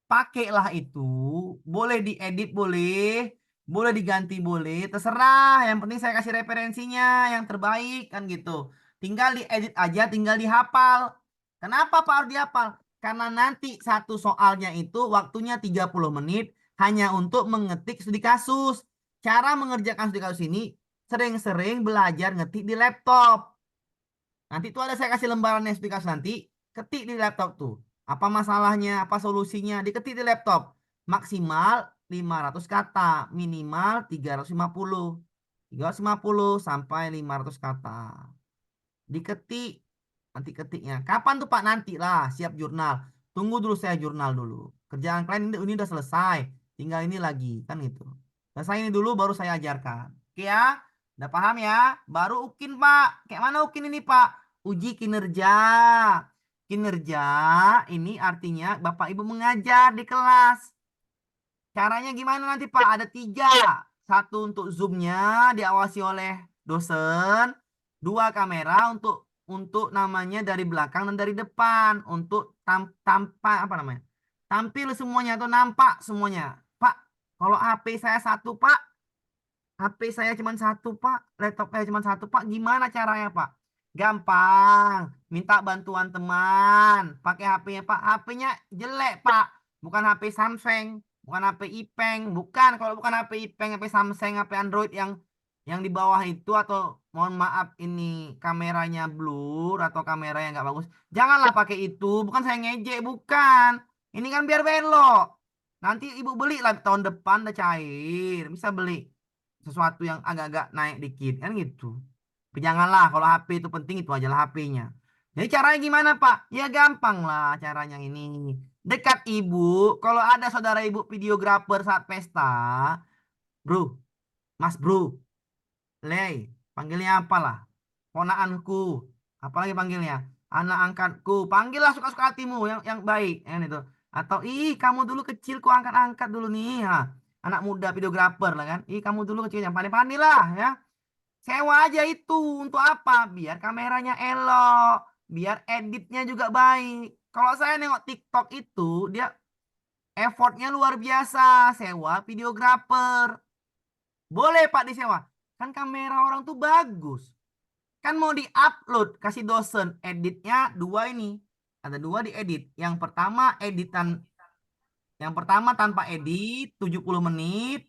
Pakailah itu, boleh diedit, boleh diganti, boleh, terserah. Yang penting saya kasih referensinya yang terbaik kan gitu. Tinggal diedit aja, tinggal dihafal. Kenapa, Pak, harus dihafal? Karena nanti satu soalnya itu waktunya 30 menit hanya untuk mengetik studi kasus. Cara mengerjakan studi kasus ini sering-sering belajar ngetik di laptop. Nanti tuh ada saya kasih lembaran studi kasus nanti, ketik di laptop tuh. Apa masalahnya, apa solusinya, diketik di laptop. Maksimal 500 kata, minimal 350. 350 sampai 500 kata. Diketik, nanti ketiknya. Kapan tuh, Pak? Nanti lah, siap jurnal. Tunggu dulu, saya jurnal dulu. Kerjaan kalian ini udah selesai. Tinggal ini lagi, kan gitu. Selesai ini dulu baru saya ajarkan. Oke ya? Udah paham ya? Baru UKIN, Pak. Kayak mana UKIN ini, Pak? Uji kinerja. Kinerja ini artinya Bapak Ibu mengajar di kelas. Caranya gimana nanti, Pak? Ada 3. Satu untuk zoomnya diawasi oleh dosen. 2 kamera untuk namanya dari belakang dan dari depan. Untuk tampak apa namanya? Tampil semuanya atau nampak semuanya. Pak, kalau HP saya 1, Pak. HP saya cuma satu, Pak. Laptop saya cuma satu, Pak. Gimana caranya, Pak? Gampang. Minta bantuan teman. Pakai HP-nya, Pak. HP-nya jelek, Pak. Bukan HP Samsung. Bukan HP Ipeng. Bukan. Kalau bukan HP Ipeng, HP Samsung, HP Android yang di bawah itu, atau mohon maaf ini kameranya blur atau kamera yang nggak bagus. Janganlah pakai itu. Bukan saya ngejek, bukan. Ini kan biar belok. Nanti ibu beli lah tahun depan udah cair. Bisa beli sesuatu yang agak-agak naik dikit kan gitu. Tapi janganlah, kalau HP itu penting, itu aja lah HP-nya. Jadi caranya gimana, Pak? Ya gampang lah caranya ini. Dekat ibu, kalau ada saudara ibu videografer saat pesta, bro, mas bro, Lei, panggilnya apalah? Ponaanku, apalagi panggilnya? Anak angkatku, panggillah suka-suka hatimu yang baik, kan itu. Atau ih kamu dulu kecil ku angkat-angkat dulu nih, ha. Anak muda videografer lah kan. Ih kamu dulu kecil yang pandai-pandai lah ya. Sewa aja itu untuk apa? Biar kameranya elok, biar editnya juga baik. Kalau saya nengok TikTok itu, dia effortnya luar biasa. Sewa videografer. Boleh Pak disewa. Kan kamera orang tuh bagus. Kan mau di-upload, kasih dosen. Editnya dua ini. Ada dua diedit. Yang pertama tanpa edit 70 menit.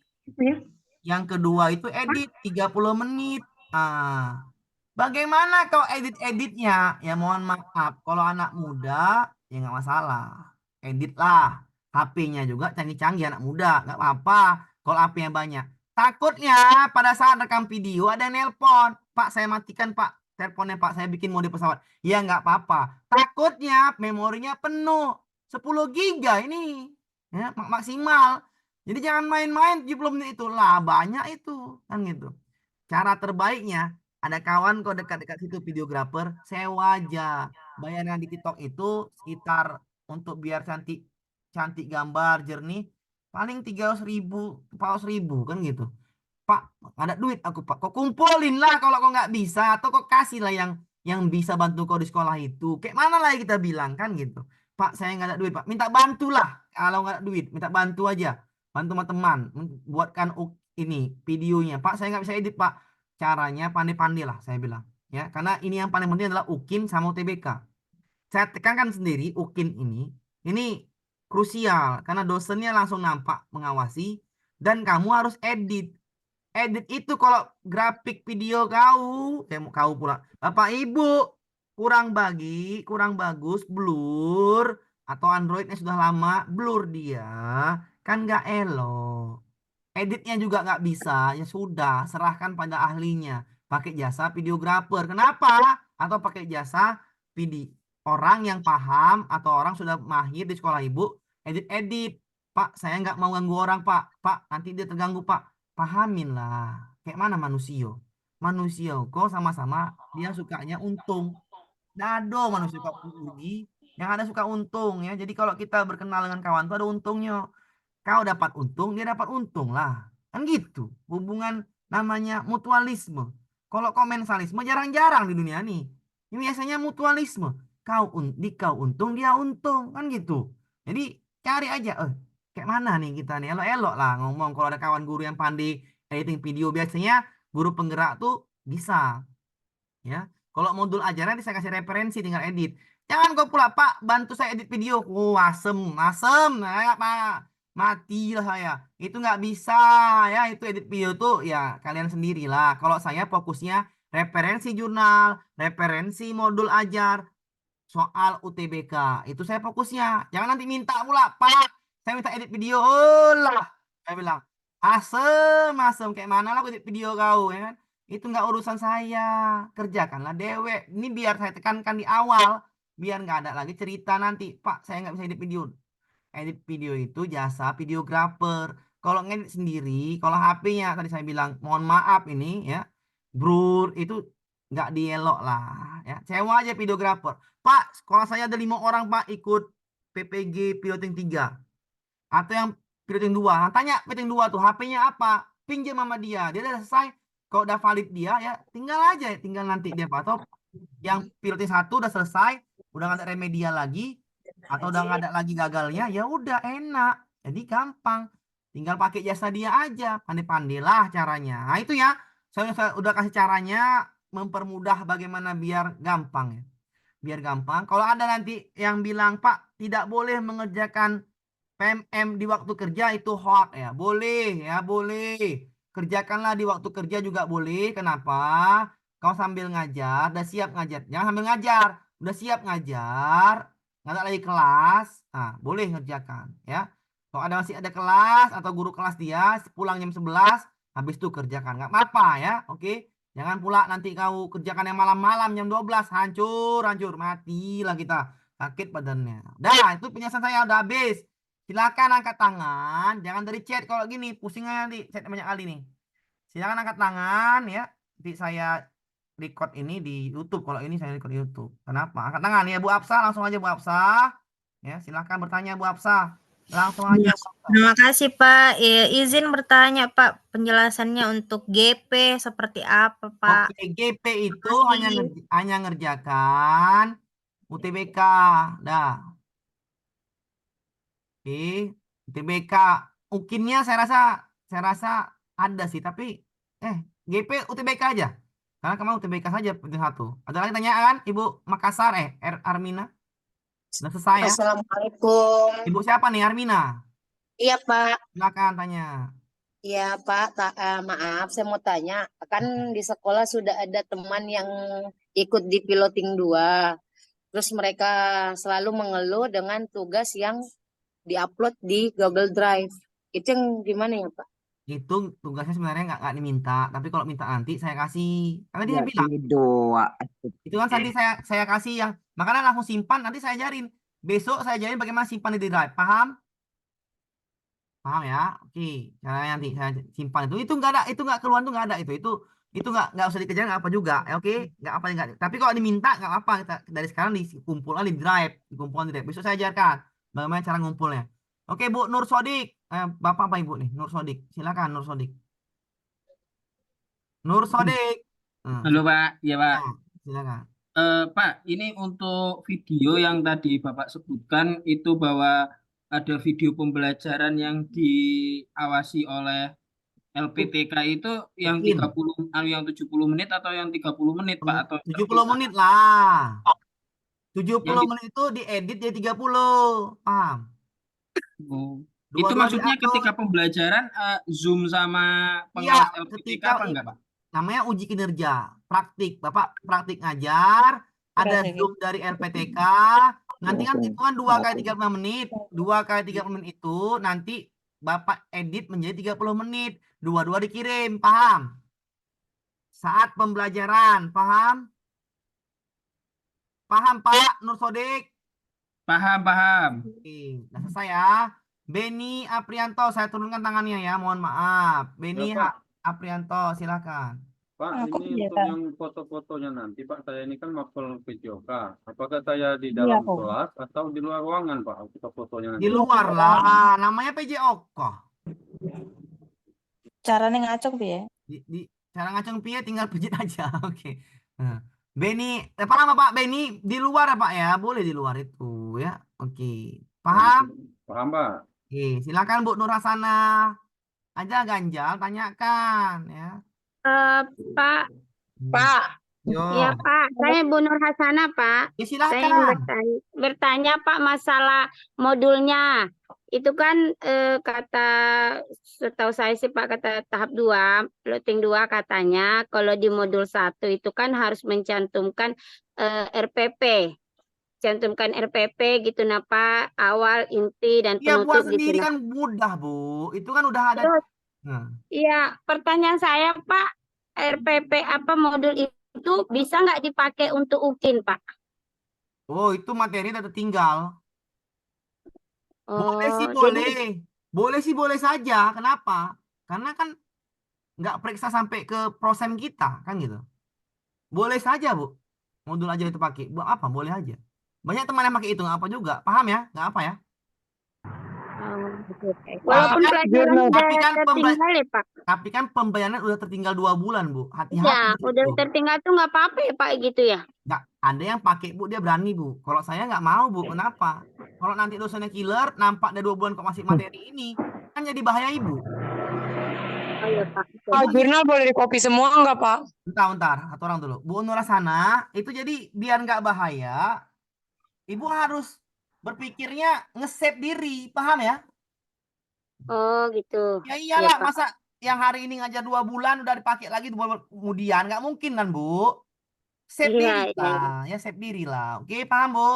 Yang kedua itu edit 30 menit. Ah, bagaimana kau edit-editnya? Ya mohon maaf, kalau anak muda ya nggak masalah. Edit lah. HP-nya juga canggih-canggih anak muda, nggak apa-apa. Kalau HP-nya banyak. Takutnya pada saat rekam video ada yang nelpon. Pak, saya matikan Pak. Teleponnya Pak, saya bikin mode pesawat. Ya nggak apa-apa. Takutnya memorinya penuh. 10 giga ini. Ya, maksimal. Jadi jangan main-main 70 menit itu lah. Banyak itu. Kan gitu. Cara terbaiknya, ada kawan kok dekat-dekat situ videografer, sewa aja. Bayaran di TikTok itu sekitar untuk biar cantik cantik gambar jernih paling 300.000, 400.000 kan gitu. Pak, ada duit aku Pak. Kok kumpulin lah kalau kok nggak bisa, atau kok kasih lah yang bisa bantu kau di sekolah itu. Kayak mana lagi kita bilang kan gitu. Pak, saya nggak ada duit Pak. Minta bantulah. Kalau nggak ada duit, minta bantu aja. Bantu sama teman, buatkan ini videonya. Pak, saya nggak bisa edit Pak. Caranya pandai-pandai lah saya bilang. Ya, karena ini yang paling penting adalah UKIN sama UTBK. Saya tekankan sendiri UKIN ini krusial karena dosennya langsung nampak mengawasi dan kamu harus edit. Edit itu kalau grafik video kau pula, Bapak Ibu kurang bagus, blur atau Androidnya sudah lama, blur dia, kan nggak elok. Editnya juga nggak bisa, ya sudah, serahkan pada ahlinya. Pakai jasa videografer. Kenapa? Atau pakai jasa video orang yang paham atau orang sudah mahir di sekolah ibu, edit-edit. Pak, saya nggak mau ganggu orang, Pak. Pak, nanti dia terganggu, Pak. Pahamin lah. Kayak mana manusia? Manusia kok sama-sama dia sukanya untung. Dado manusia suka rugi, yang ada suka untung ya. Jadi kalau kita berkenal dengan kawan tuh ada untungnya. Kau dapat untung, dia dapat untung lah. Kan gitu. Hubungan namanya mutualisme. Kalau komensalisme jarang-jarang di dunia nih. Ini biasanya mutualisme. Kau untung, dia untung. Kan gitu. Jadi cari aja. Kayak mana nih kita nih? Elok-elok lah ngomong. Kalau ada kawan guru yang pandai editing video, biasanya guru penggerak tuh bisa. Ya, kalau modul ajaran saya kasih referensi, tinggal edit. Jangan kau pula Pak bantu saya edit video. Asem asem, ya Pak, matilah saya. Itu nggak bisa ya, itu edit video tuh ya kalian sendirilah. Kalau saya fokusnya referensi jurnal, referensi modul ajar, soal UTBK. Itu saya fokusnya. Jangan nanti minta pula Pak, saya minta edit video. Oh lah, saya bilang asem asem kayak mana lah aku edit video kau ya kan. Itu nggak urusan saya. Kerjakanlah dewek. Ini biar saya tekankan di awal. Biar nggak ada lagi cerita nanti. Pak, saya nggak bisa edit video. Edit video itu jasa videografer. Kalau ngedit sendiri, kalau HP-nya tadi saya bilang, mohon maaf ini ya. Bro, itu nggak dielok lah. Ya. Sewa aja videografer. Pak, sekolah saya ada 5 orang Pak ikut PPG piloting 3. Atau yang piloting 2. Tanya piloting 2 tuh HP-nya apa? Pinjam sama dia. Dia udah selesai. Kalau udah valid dia ya tinggal aja, tinggal nanti dia atau yang piloting 1 udah selesai, udah nggak ada remedial lagi atau udah nggak ada lagi gagalnya, ya udah enak. Jadi gampang. tinggal pakai jasa dia aja. Pandai-pandailah caranya. Nah, itu ya. Saya udah kasih caranya mempermudah bagaimana biar gampang ya. Biar gampang. Kalau ada nanti yang bilang, Pak, tidak boleh mengerjakan PMM di waktu kerja itu hoax ya. Boleh ya, boleh. Kerjakanlah di waktu kerja juga boleh. Kenapa? Kau sambil ngajar, udah siap ngajar. Jangan sambil ngajar, udah siap ngajar, nggak ada lagi kelas. Nah, boleh ngerjakan ya. Kalau ada masih ada kelas atau guru kelas dia pulang jam 11, habis itu kerjakan. Nggak apa-apa ya, oke. Jangan pula nanti kau kerjakan yang malam-malam jam 12, hancur, hancur, matilah kita. Sakit badannya. Dah, itu penjelasan saya udah habis. Silakan angkat tangan, jangan dari chat kalau gini, pusing aja nanti chat banyak kali nih. Silakan angkat tangan ya. Nanti saya record ini di YouTube. Kalau ini saya record di YouTube. Kenapa? Angkat tangan ya Bu Absa, langsung aja Bu Absa. Ya, silakan bertanya Bu Absa. Langsung aja Bu Absa. Terima kasih Pak. Izin bertanya Pak, penjelasannya untuk GP seperti apa Pak? Oke, GP itu Makasih. hanya ngerjakan UTBK. Dah. Oke, UTBK. Mungkinnya saya rasa ada sih, tapi GP UTBK aja. Karena kemarin UTBK saja penting satu. Ada lagi tanyaan Ibu Makassar Armina? Sudah selesai ya? Assalamualaikum. Ibu siapa nih Armina? Iya Pak. Silakan tanya. Iya Pak. Maaf, saya mau tanya. Kan di sekolah sudah ada teman yang ikut di piloting 2. Terus mereka selalu mengeluh dengan tugas yang diupload di Google Drive. Itu yang gimana ya Pak? Itu tugasnya sebenarnya nggak diminta, tapi kalau minta nanti saya kasih. Karena dia Ya bilang, doa. itu kan nanti saya kasih yang makanya langsung simpan, nanti saya ajarin. Besok saya ajarin bagaimana simpan di drive. Paham? Paham ya? Oke, caranya nanti saya simpan itu nggak keluar tuh nggak ada itu nggak usah dikejar nggak apa juga. Ya, oke, nggak apa nggak. Tapi kalau diminta nggak apa kita dari sekarang dikumpulkan di drive, dikumpulkan di drive. Besok saya ajarkan bagaimana cara ngumpulnya. Oke Bu Nur Sodik, Bapak apa Ibu nih? Nur Sodik, silakan Nur Sodik. Nur Sodik, Halo Pak, ya Pak. silakan. Pak, ini untuk video yang tadi Bapak sebutkan itu bahwa ada video pembelajaran yang diawasi oleh LPTK itu yang Mungkin 30 yang 70 menit atau yang 30 menit Pak atau 70 menit lah. 70 yang menit itu diedit jadi 30. Paham? oh. Itu Dua-dua maksudnya diatur. ketika pembelajaran Zoom sama Iya, pengawas LPTK ketika apa enggak Pak? namanya uji kinerja, praktik. Bapak praktik ngajar, ada Zoom dari LPTK. Nanti kan hitungan 2 kali 35 menit. 2 kali 30 menit itu nanti Bapak edit menjadi 30 menit. Dua-dua dikirim, paham? Saat pembelajaran, paham? Paham Pak Nur Sodik? Paham, paham. Oke, udah selesai ya. Beni Aprianto, saya turunkan tangannya ya, mohon maaf. Beni Ya, Pak. Aprianto, silakan. Pak, ini untuk yang foto-fotonya nanti, Pak, saya ini kan mapel videoka. Apakah saya di dalam kelas atau di luar ruangan, Pak, foto-fotonya nanti? Di luar lah, namanya PJOK. Caranya ngacok ya? Cara ngacung piye tinggal pijit aja. Oke. Nah, Beni, paham Pak? Beni di luar Pak ya? Boleh di luar itu ya. Oke. Paham? Paham, Pak? Oke, silakan Bu Nur Hasana. Aja ganjal tanyakan ya. Pak, Yo. ya Pak, saya Bu Nur Hasana Pak. Ya Saya ingin silakan. bertanya Pak masalah modulnya. Itu kan kata setahu saya sih Pak kata tahap 2, piloting 2 katanya kalau di modul 1 itu kan harus mencantumkan RPP. Cantumkan RPP gitu nah Pak, awal, inti dan Ya buat penutup sendiri gitu. kan mudah Bu. Itu kan udah ada. Terus, Nah. iya, pertanyaan saya Pak, RPP apa modul itu bisa nggak dipakai untuk UKIN Pak? Oh itu materi udah tertinggal. Boleh sih Oh, boleh. jadi Boleh sih boleh saja. Kenapa? Karena kan nggak periksa sampai ke prosem kita kan gitu. Boleh saja Bu. Modul aja itu pakai. Buat apa? Boleh aja. Banyak teman yang pakai itu nggak apa juga. Paham ya? Nggak apa ya? walaupun kan- pelajaran tapi udah kan tertinggal ya Pak. Tapi kan pembayaran udah tertinggal 2 bulan Bu. Hati-hati Ya, gitu. udah tertinggal tuh nggak apa-apa ya Pak gitu ya. Nggak, ada yang pakai Bu, dia berani Bu. Kalau saya nggak mau Bu. Kenapa? Kalau nanti dosennya killer, nampak ada 2 bulan kok masih materi ini, kan akan jadi bahaya Ibu. Oh iya Pak. Betul. Pak, jurnal boleh di copy semua enggak, Pak? Bentar, satu orang dulu. Bu Nurasana, itu jadi biar nggak bahaya, Ibu harus berpikirnya nge-save diri, paham ya? Oh gitu. Ya Iya iyalah, Pak. masa yang hari ini ngajar 2 bulan udah dipakai lagi 2 bulan kemudian, nggak mungkin kan Bu? Save Iya, diri iya. lah, ya save diri lah. Oke, paham Bu?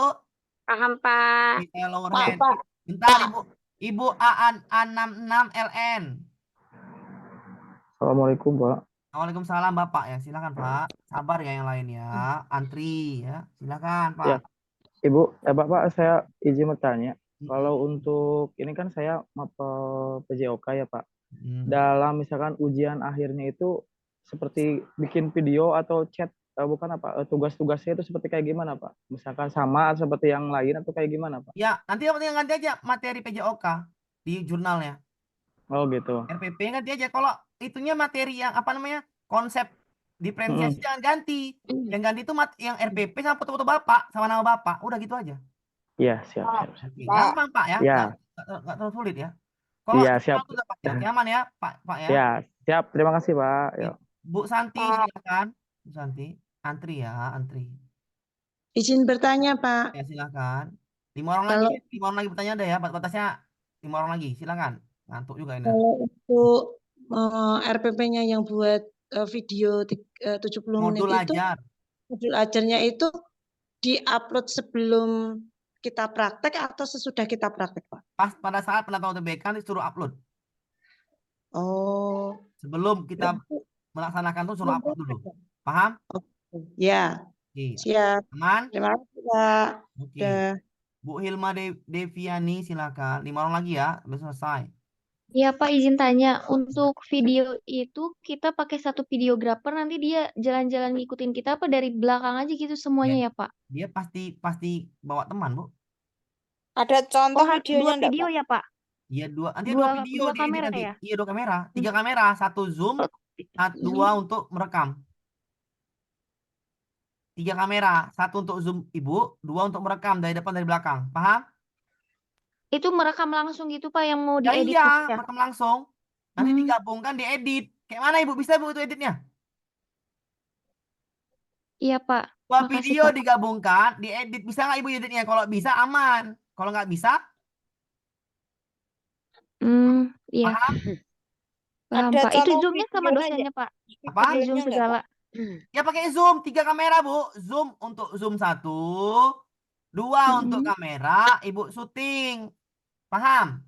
Paham Pak. Oke, lower Pak, hand. Pak. Bentar Ibu. Ibu A66LN. Assalamualaikum, Pak. Waalaikumsalam Bapak ya, silakan Pak. Sabar ya yang lain ya, antri ya, silakan Pak. Ya. Ibu, Bapak, saya izin bertanya. Kalau untuk ini kan saya mapel PJOK ya, Pak. Dalam misalkan ujian akhirnya itu seperti bikin video atau chat, bukan apa, tugas-tugasnya itu seperti kayak gimana, Pak? Misalkan sama seperti yang lain atau kayak gimana, Pak? Ya, nanti ganti aja materi PJOK di jurnalnya. Oh gitu. RPP ganti aja. Kalau itunya materi yang apa namanya, konsep diferensiasi jangan ganti. Yang ganti itu yang RPP sama foto-foto Bapak, sama nama Bapak. Udah gitu aja. Iya, siap. Oke, gampang Pak ya. Ya. Nggak terlalu sulit ya. Kalau Iya, siap. itu udah pasti oke, aman ya Pak ya. Ya, siap. Terima kasih, Pak. Ya. Bu Santi silakan. Bu Santi, antri ya, antri. Izin bertanya, Pak. Ya silakan. 5 orang lagi, 5 orang lagi bertanya ada ya, batasnya 5 orang lagi. Silakan. Ngantuk juga ini. Kalau untuk RPP-nya yang buat video 70 menit Modul itu, ajar. modul ajarnya itu diupload sebelum kita praktek atau sesudah kita praktek, Pak? Pas pada saat pendataan UTBK disuruh upload. Oh, Sebelum kita melaksanakan tuh suruh upload dulu. Paham? ya, Iya. siap. Aman? Terima kasih, Pak. Oke. Udah. Bu Hilma Deviani silakan. 5 orang lagi ya, udah selesai. Iya Pak, izin tanya, untuk video itu kita pakai satu videografer, nanti dia jalan-jalan ngikutin kita apa dari belakang aja gitu semuanya ya Pak? Dia pasti bawa teman, Bu. Ada contoh Oh, videonya dua enggak, video Pak? ya Pak? Iya, nanti Dua- dua video dua diedit kamera nanti. ya? Iya, 2 kamera. 3 kamera, 1 zoom, 2 untuk merekam. 3 kamera, 1 untuk zoom Ibu, 2 untuk merekam dari depan dari belakang. Paham? Itu merekam langsung gitu Pak yang mau Ya diedit iya, gitu ya? merekam langsung. Nanti digabungkan, diedit. Kayak mana Ibu? Bisa Bu itu editnya? Iya Pak, 2 makasih video Pak. digabungkan, diedit. Bisa nggak Ibu editnya? Kalau bisa aman. Kalau nggak bisa, Iya. paham? Paham Ada Pak. Itu contoh zoomnya sama videonya dosennya Pak? Apa? Pakai zoom Videonya enggak, segala. Ya pakai zoom, 3 kamera Bu. Zoom untuk zoom 1, 2 untuk kamera, Ibu syuting. Paham?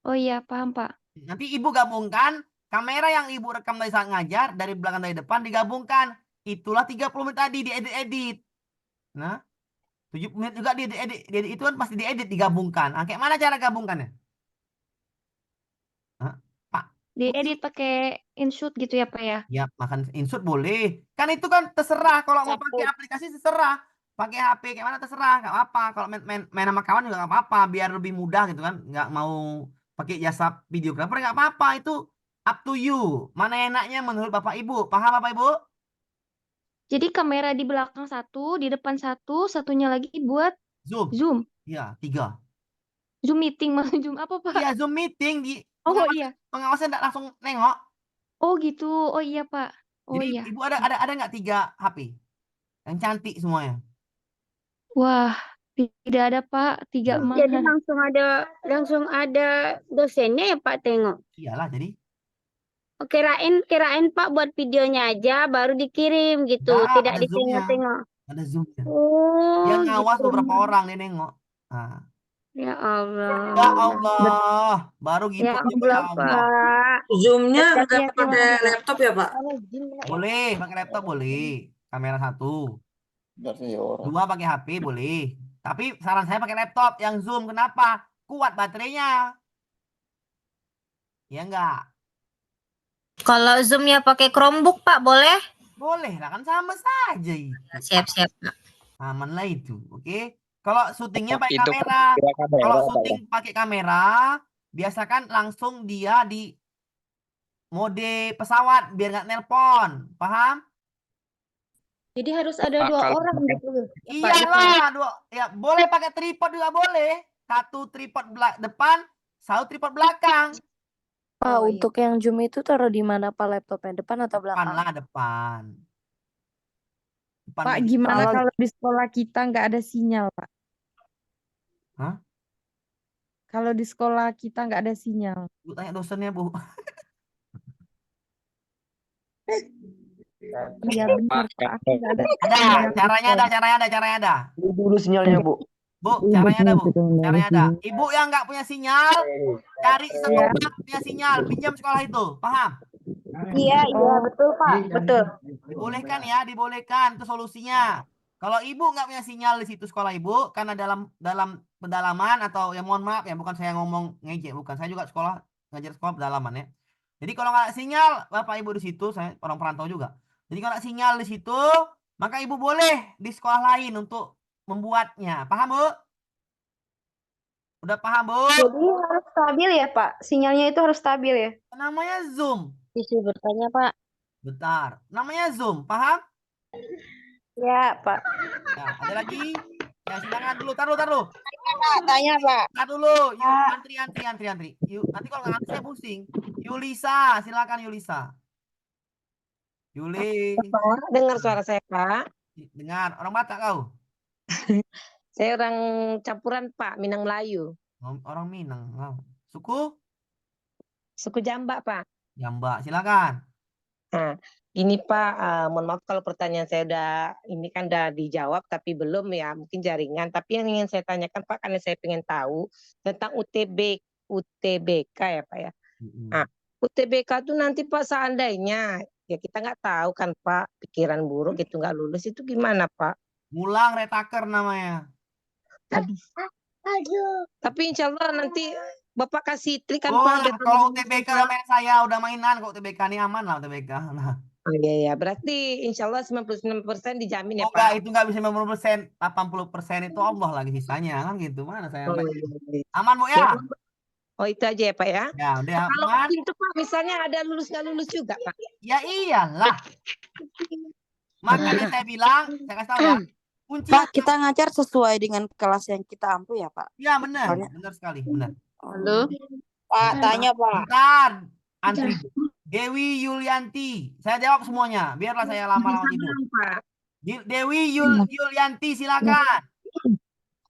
Oh iya, paham Pak. Nanti Ibu gabungkan kamera yang Ibu rekam dari saat ngajar, dari belakang dari depan digabungkan. Itulah 30 menit tadi diedit-edit. Nah, 7 menit juga diedit itu kan pasti diedit digabungkan. Nah, kayak mana cara gabungkannya? Hah? Pak, Diedit pakai InShoot gitu ya Pak ya? ya makan insert boleh. Kan itu kan terserah. Kalau mau pakai aplikasi terserah. Pakai HP kayak mana terserah, nggak apa-apa. Kalau main sama kawan juga nggak apa-apa. Biar lebih mudah gitu kan. Nggak mau pakai jasa videographer nggak apa-apa. Itu up to you. Mana enaknya menurut Bapak Ibu. Paham Bapak Ibu? Jadi kamera di belakang satu, di depan satu, satunya lagi buat Zoom. Zoom. Iya, 3. Zoom meeting maksud Zoom apa Pak? Iya, Zoom meeting di Oh iya. pengawasan nggak langsung nengok. Oh gitu. Oh iya Pak. Oh Jadi iya. Ibu ada nggak 3 HP yang cantik semuanya? Wah, tidak ada Pak. 3 mah. Jadi langsung ada dosennya ya Pak tengok. Iyalah, jadi Oh, kirain Pak buat videonya aja baru dikirim gitu, Enggak, tidak ada zoomnya. ditengok-tengok. Ada zoomnya. Oh, Yang ngawas gitu. beberapa orang dia nengok. Nah, Ya Allah. ya Allah, baru gitu Ya juga ya Allah, Allah. Pak. Zoom-nya Tetap udah ya, pakai terima kasih. laptop ya, Pak? Boleh, pakai laptop boleh. Kamera 1. 2 pakai HP boleh. Tapi saran saya pakai laptop yang zoom. Kenapa? Kuat baterainya. Ya enggak? Kalau zoomnya pakai Chromebook Pak boleh? Boleh lah, kan sama saja itu. Siap-siap Pak. Aman lah itu. Oke. Kalau syutingnya pakai Itu kamera. Kalau syuting pakai kamera, biasakan langsung dia di mode pesawat biar nggak nelpon. Paham? Jadi harus ada 2 orang gitu. Iyalah, ya boleh pakai tripod juga boleh. 1 tripod depan, Selalu tripod belakang. Pak, Oh iya. untuk yang Zoom itu taruh di mana Pak? Laptopnya depan atau Depan belakang? lah, depan. Depan Pak, meja. gimana Kalau kalau di sekolah kita nggak ada sinyal, Pak? Hah? Kalau di sekolah kita nggak ada sinyal. Bu tanya dosennya, Bu. Iya benar, Pak. Aku nggak ada Ada, sinyal di caranya ada, sekolah. caranya ada. Dulu sinyalnya, Bu. Bu, caranya ada, Bu. Caranya ada. Ibu yang nggak punya sinyal, cari Iya. sekolah punya sinyal, pinjam sekolah itu. Paham? iya, Oh, betul Pak, betul. Dibolehkan ya, dibolehkan. Itu solusinya. Kalau ibu nggak punya sinyal di situ sekolah ibu, karena dalam pedalaman atau ya mohon maaf ya, bukan saya ngomong ngejek, bukan. Saya juga sekolah ngajar sekolah pedalaman ya. Jadi kalau nggak ada sinyal, bapak ibu di situ, saya orang perantau juga. Jadi kalau nggak sinyal di situ, maka ibu boleh di sekolah lain untuk membuatnya. Paham, Bu? Udah paham, Bu? Jadi harus stabil ya Pak? Sinyalnya itu harus stabil ya? Namanya Zoom. Bisa bertanya Pak. Bentar. Namanya Zoom. Paham? Ya Pak. Ya, ada lagi? Ya, silakan dulu. Taruh, taruh. Tanya, Pak. Tar dulu. Yuk, antri. Yuk, nanti kalau nggak antri saya pusing. Yulisa, silakan Yulisa. Yuli, Pak, dengar suara saya, Pak. dengar. Orang Batak kau? Saya orang campuran, Pak, Minang Melayu. Orang Minang. Oh. Suku? Suku Jambak, Pak. Jambak, silakan. Nah, ini Pak, mohon maaf kalau pertanyaan saya ini kan udah dijawab, tapi belum ya, mungkin jaringan. Tapi yang ingin saya tanyakan, Pak, karena saya pengen tahu tentang UTBK ya, Pak ya. Nah, UTBK itu nanti Pak seandainya, ya kita nggak tahu kan Pak, pikiran buruk itu nggak lulus, itu gimana Pak? Ngulang retaker namanya. Tapi insya Allah nanti Bapak kasih trik kan Oh, Pak. kalau UTBK udah main saya, udah mainan kok UTBK ini aman lah UTBK. Nah. Oh, iya, ya. Berarti insya Allah 99% dijamin ya Oh, enggak, Pak. itu nggak bisa 50%, 80% itu Allah lagi sisanya kan gitu. Mana saya Oh, main. iya. Aman, Bu ya? Oh, itu aja ya Pak ya. Ya, udah Kalau aman. itu Pak misalnya ada lulus nggak lulus juga Pak. Ya iyalah. Makanya saya bilang, saya kasih tahu ya. Kunci Pak, kita ngajar sesuai dengan kelas yang kita ampu ya, Pak? Ya, benar. Soalnya- Benar sekali, benar. Halo? Pak, tanya, Pak. Bentar, antri. Dewi Yulianti. Saya jawab semuanya, biarlah saya lama-lama tidur. Pak. Dewi Yulianti, silakan.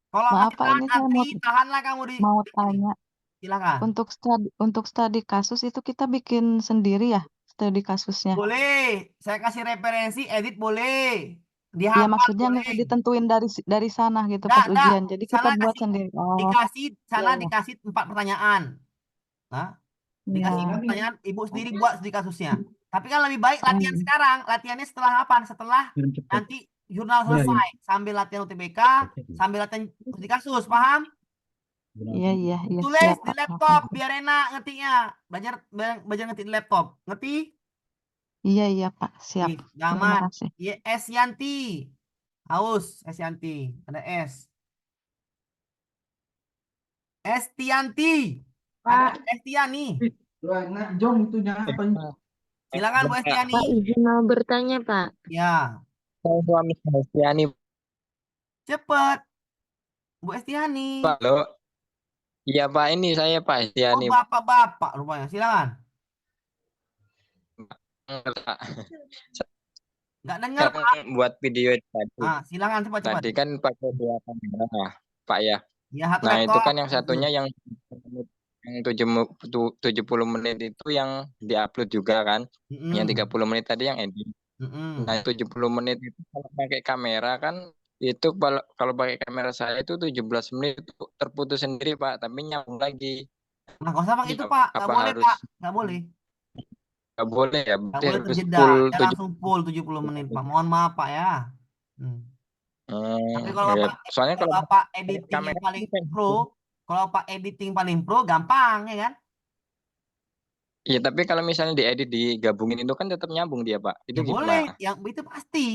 Kalau Maaf, masih Pak, tahan ini saya antri, tahanlah kamu di mau di sini. tanya. Silakan. Untuk studi kasus itu kita bikin sendiri ya, studi kasusnya. Boleh, saya kasih referensi, edit boleh. Ya Dihafal maksudnya boleh. nggak ditentuin dari sana gitu Nggak, pas ujian. Jadi kita sana buat kasih, sendiri. Oh, sana iya. dikasih 4 pertanyaan. Nah, dikasih Iya. pertanyaan, ibu sendiri buat studi kasusnya. Tapi kan lebih baik latihan sekarang. Latihannya setelah apa? Setelah nanti jurnal selesai. Sambil latihan UTBK, sambil latihan studi kasus, paham? Iya, Tulis siap, di Pak. laptop biar enak ngetiknya. Belajar ngetik di laptop. Ngerti? Iya, Pak, siap. Nih, Terima Gaman. kasih. S Yanti. Haus, S Yanti. Ada S. Estianti. Ada Estiani. Silakan Bu Estiani. Pak, izin mau bertanya, Pak. Ya, Saya suami Estiani, cepet. Bu Estiani. Pak. Halo. Iya, Pak. Ini saya Pak Oh, Estiani. bapak-bapak rupanya. Silakan. Pak. Nggak dengar, Pak. Yang buat video tadi. Ah, silakan cepat-cepat. Tadi kan pakai 2 kamera, Pak ya. Ya, satu Nah, itu laptop. kan yang satunya yang 70 menit itu yang diupload juga kan. Yang 30 menit tadi yang edit. Nah, 70 menit itu kalau pakai kamera kan itu kalau pakai kamera saya itu 17 menit itu terputus sendiri, Pak, tapi nyambung lagi. Nah, nggak usah Pak itu, Iya, Pak. Nggak apa boleh, harus Pak. Nggak boleh. nggak boleh ya? Nggak Berarti boleh harus terjeda. full Ya, 7. langsung full 70 menit, Pak. Mohon maaf, Pak ya. Tapi kalau Ya. Bapak Soalnya kalau kalau Bapak pakai editing kamera yang paling itu kan pro, kalau Bapak editing paling pro gampang ya kan? Iya, tapi kalau misalnya diedit digabungin itu kan tetap nyambung dia, Pak. Itu Ya boleh, gimana? yang itu pasti.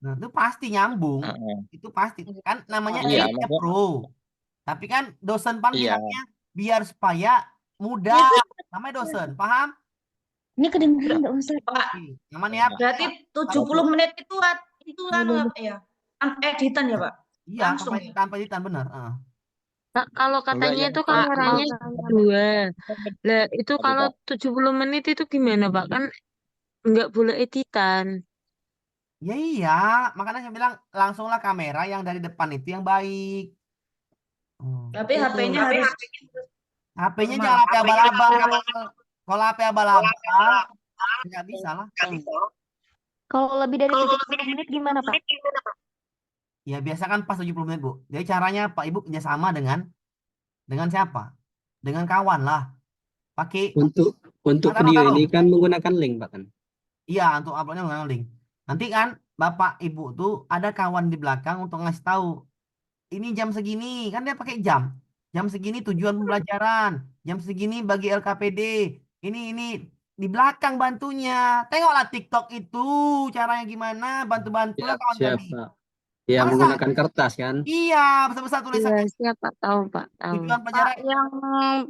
Nah, itu pasti nyambung. Heeh. Itu pasti. Kan namanya Iya, editnya maksudnya pro. Tapi kan dosen pan iya. bilangnya biar supaya mudah. Namanya dosen, paham? Ini kedengeran nggak usah. Pak, Nyaman ya? berarti 70 menit itu anu apa ya? Tanpa editan ya, Pak? Iya, Langsung ya? tanpa editan benar. Kak, kalau Enggak katanya yang itu Pak, Mau kameranya tanya. dua. Lah, itu tadi kalau Pak. 70 menit itu gimana, Pak? Kan nggak boleh editan. Ya iya, makanya saya bilang langsunglah kamera yang dari depan itu yang baik. Tapi Itu. HP-nya harus HP-nya normal. jangan HP abal-abal. Kalau HP abal-abal, nggak bisa lah. Kalau lebih dari 70 menit gimana, Pak? Ya biasa kan pas 70 menit, Bu. Jadi caranya Pak Ibu kerjasama dengan siapa? Dengan kawan lah. Pakai Untuk taruh, video taruh. ini kan menggunakan link, Pak kan? Iya, untuk uploadnya menggunakan link. Nanti kan Bapak Ibu tuh ada kawan di belakang untuk ngasih tahu. Ini jam segini, kan dia pakai jam. Jam segini tujuan pembelajaran. Jam segini bagi LKPD. Ini di belakang bantunya. Tengoklah TikTok itu caranya gimana, bantu-bantulah kawan Siap, kami. Pak. Ya, Masa? menggunakan kertas kan? Iya, besar-besar Iya, tulisannya. siapa tahu, Pak, tahu. Tujuan pelajaran. Yang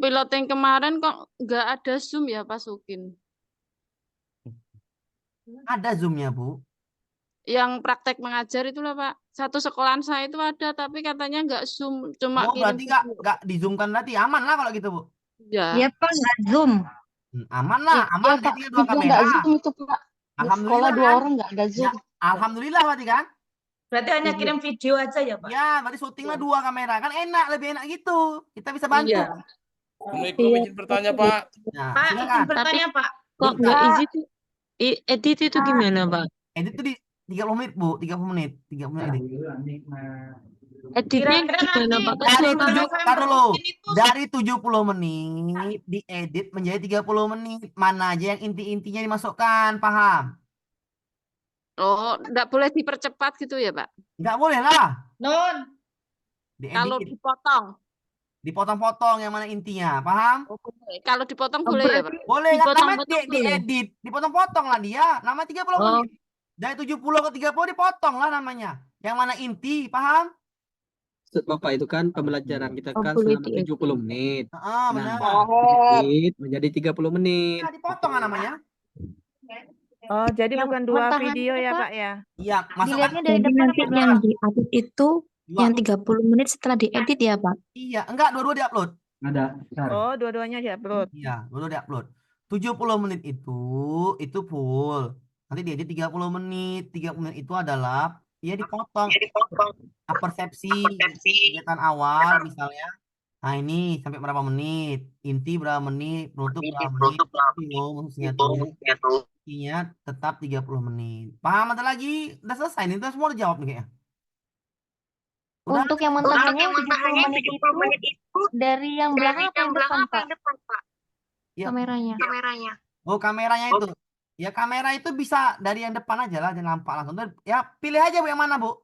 piloting kemarin kok nggak ada Zoom ya, Pak Sukin? Ada Zoom-nya, Bu. Yang praktek mengajar itulah, Pak. Satu sekolahan saya itu ada, tapi katanya nggak Zoom, cuma Oh, kirim berarti video. nggak di-zoom-kan berarti aman lah kalau gitu, Bu. Ya. Iya Pak, nggak Zoom. Aman lah, aman. Dia tinggal dua kamera. Nggak Zoom itu Pak. Di sekolah Alhamdulillah 2 kan? orang nggak ada Ya, Zoom. alhamdulillah berarti kan? Berarti hanya kirim video aja ya, Pak? Ya, berarti syutinglah 2 kamera. Kan enak, lebih enak gitu. Kita bisa bantu. Iya. Assalamualaikum, izin bertanya, Pak. Nah, Pak, silakan. izin bertanya, Pak. Kok nggak edit edit itu gimana, Pak? Edit tuh di 30 menit, Bu. 30 menit. 30 menit edit. Editnya Kira-kira gimana, nanti Pak? Kan Dari suara 7, November tar dulu. mungkin itu Dari 70 menit diedit menjadi 30 menit. Mana aja yang inti-intinya dimasukkan, paham? Oh, nggak boleh dipercepat gitu ya, Pak? Nggak boleh lah. Non. Kalau Diedit, dipotong. dipotong-potong yang mana intinya, paham? Oh, boleh. Kalau dipotong Oh, boleh ya, Pak? berarti Boleh, kan namanya dipotong-potong boleh. diedit, dipotong-potong lah dia. Namanya 30 Oh, menit. Dari 70 ke 30 dipotong lah namanya. Yang mana inti, paham? Maksud Bapak itu kan pembelajaran kita oh kan boleh selama 70 menit. Heeh, benar. Edit menjadi 30 menit. Ya, dipotong lah namanya. Oh, jadi Yang bukan 2 mentahannya, video ya, Pak, Pak ya? Iya, masukkan dilihatnya dari Jadi depan nanti apa yang belakang? diedit itu dua. yang 30 menit setelah diedit ya, Pak? Iya, enggak, dua-dua diupload. Oh, dua-duanya diupload. Iya, dua-dua diupload. 70 menit itu full. Nanti diedit 30 menit. 30 menit itu adalah ya dipotong. Persepsi kegiatan awal misalnya. Nah, ini sampai berapa menit? Inti berapa menit? Penutup berapa menit? Maksudnya tuh. Intinya tetap 30 menit. Paham ada lagi? Udah selesai nih, udah semua udah jawab nih kayaknya. Udah. Untuk yang mentahannya 70 menit itu dari yang belakang apa yang depan, Pak? Ya. Kameranya. Oh, kameranya itu. Ya, kamera itu bisa dari yang depan aja lah, jangan nampak langsung. Ya, pilih aja Bu yang mana, Bu.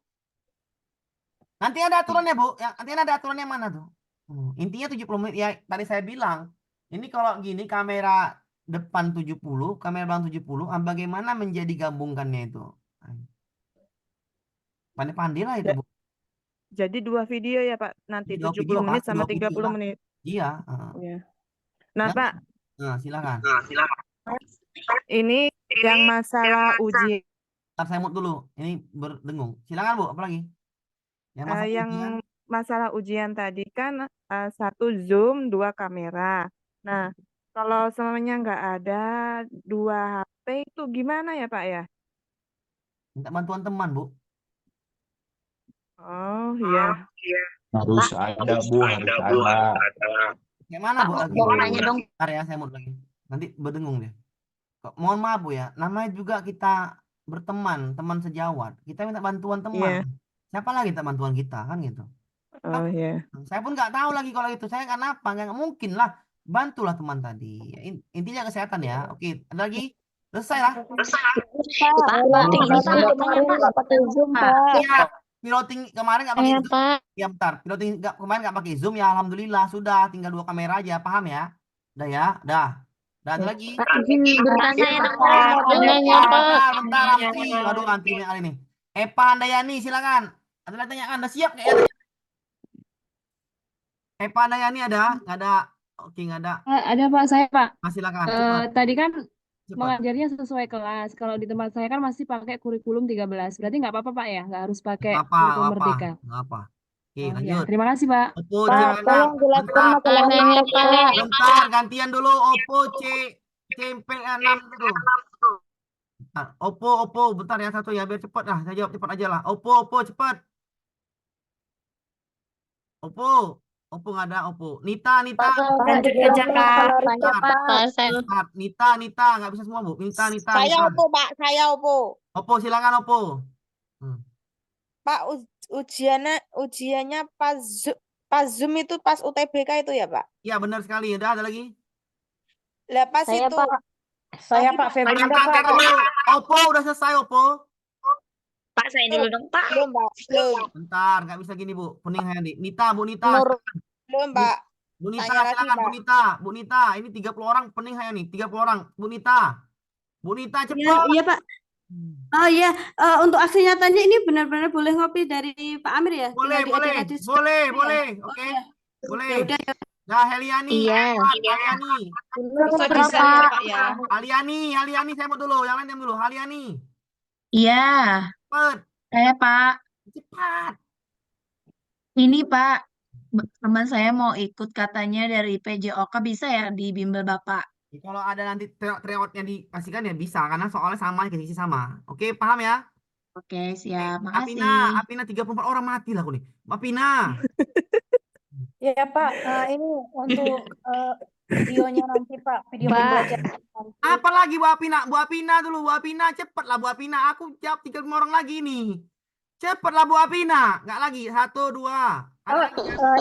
Nanti ada aturannya, Bu. Nanti ada aturannya mana tuh? Intinya 70 menit. Ya, tadi saya bilang. Ini kalau gini kamera depan 70, kamera belakang 70, bagaimana menjadi gabungkannya itu? Pandai-pandai lah itu, Bu. Jadi 2 video ya, Pak. Nanti Dua 70 video, menit Pak. sama 2 video 30 lah. menit. Iya. Ya. Nah, Ya. Pak, Nah, silakan. ini yang masalah ujian. Ntar saya mute dulu. Ini berdengung. Silakan, Bu. Apa lagi? Yang masalah ujian. Yang masalah ujian tadi kan 1 Zoom, 2 kamera. Nah, kalau semuanya nggak ada 2 HP itu gimana ya, Pak ya? Minta bantuan teman, Bu. Oh, iya. Harus ada, Bu, harus ada. Yang mana, Bu? Lagi? mau nanya dong. Ntar ya, saya mute lagi. Nanti berdengung deh. Mohon maaf, Bu ya. Namanya juga kita berteman, teman sejawat. Kita minta bantuan teman. Iya. Siapa lagi minta bantuan kita, kan gitu. Oh, iya. Saya pun nggak tahu lagi kalau itu. Saya kenapa? Nggak mungkin lah. Bantulah teman tadi. Intinya kesehatan ya. Oke, ada lagi? Selesai lah. Iya. Piloting kemarin nggak pakai Zoom. Ya, bentar. Piloting kemarin nggak pakai Zoom ya. Alhamdulillah sudah. Tinggal 2 kamera aja. Paham ya? Udah ya. Udah. Udah ada lagi? Bentar, antri. Waduh, antri banyak kali nih. Epa Handayani, silakan. Ada yang tanya, Anda siap nggak ya? Epa Handayani ada? Nggak ada? Oke, nggak ada. Ada Pak, saya Pak. Silakan. Tadi kan Cepat. mengajarnya sesuai kelas. Kalau di tempat saya kan masih pakai kurikulum 13. Berarti nggak apa-apa Pak ya? Nggak harus pakai kurikulum Merdeka. Nggak apa. Oke, Oh ya, lanjut. terima kasih Pak. Oppo C Pak, mana? tolong jelaskan Bentar, masalahnya, Pak. bentar, gantian dulu. Oppo C6 dulu. Bentar. Oppo, bentar ya satu ya, biar cepat lah. Saya jawab cepat aja lah. Oppo, cepat. Oppo nggak ada Oppo. Nita. Lanjut aja, Pak. Bentar. Nita, nggak bisa semua Bu. Nita. Saya Oppo, Pak. Saya Oppo. Oppo, silakan Oppo. Pak, ujiannya pas Zoom itu pas UTBK itu ya, Pak? Iya, benar sekali. Udah ada lagi? Lah pas Saya, itu. Pak. Saya, Pak Febrinda, Pak. Oppo udah selesai Oppo. Pak, saya dulu dong, Pak. Belum, Pak. Belum. Bentar, nggak bisa gini Bu. Pening Handy. Bu Nita. Belum, Pak. Bu Nita, Tanya lagi, silakan Pak. Bu Nita. Ini 30 orang pening saya nih. 30 orang. Bu Nita cepat. Iya Pak. Oh iya, untuk aksi nyatanya ini benar-benar boleh ngopi dari Pak Amir ya? Boleh. Tinggal diedit aja Boleh. ya? Oke. iya. Boleh. Ya udah ya. Nah, Heliani. Iya. Heliani. Bisa ya, Pak ya. Haliani, saya mau dulu. Yang lain diam dulu. Haliani. Iya, Cepat. saya Pak. Cepat. Ini Pak, teman saya mau ikut katanya dari PJOK, bisa ya di bimbel Bapak? Kalau ada nanti tryout yang dikasihkan ya bisa. Karena soalnya sama, kisi sama. Oke, paham ya? Oke, siap. Makasih. Apina 34 orang mati lah aku nih. Apina. Ya Pak, ini untuk videonya nanti Pak, video pembelajaran. Apa lagi Bu Apina dulu. Bu Apina cepet lah Bu Apina. Aku jawab 35 orang lagi nih. Cepet lah Bu Apina. Nggak lagi. 1, 2.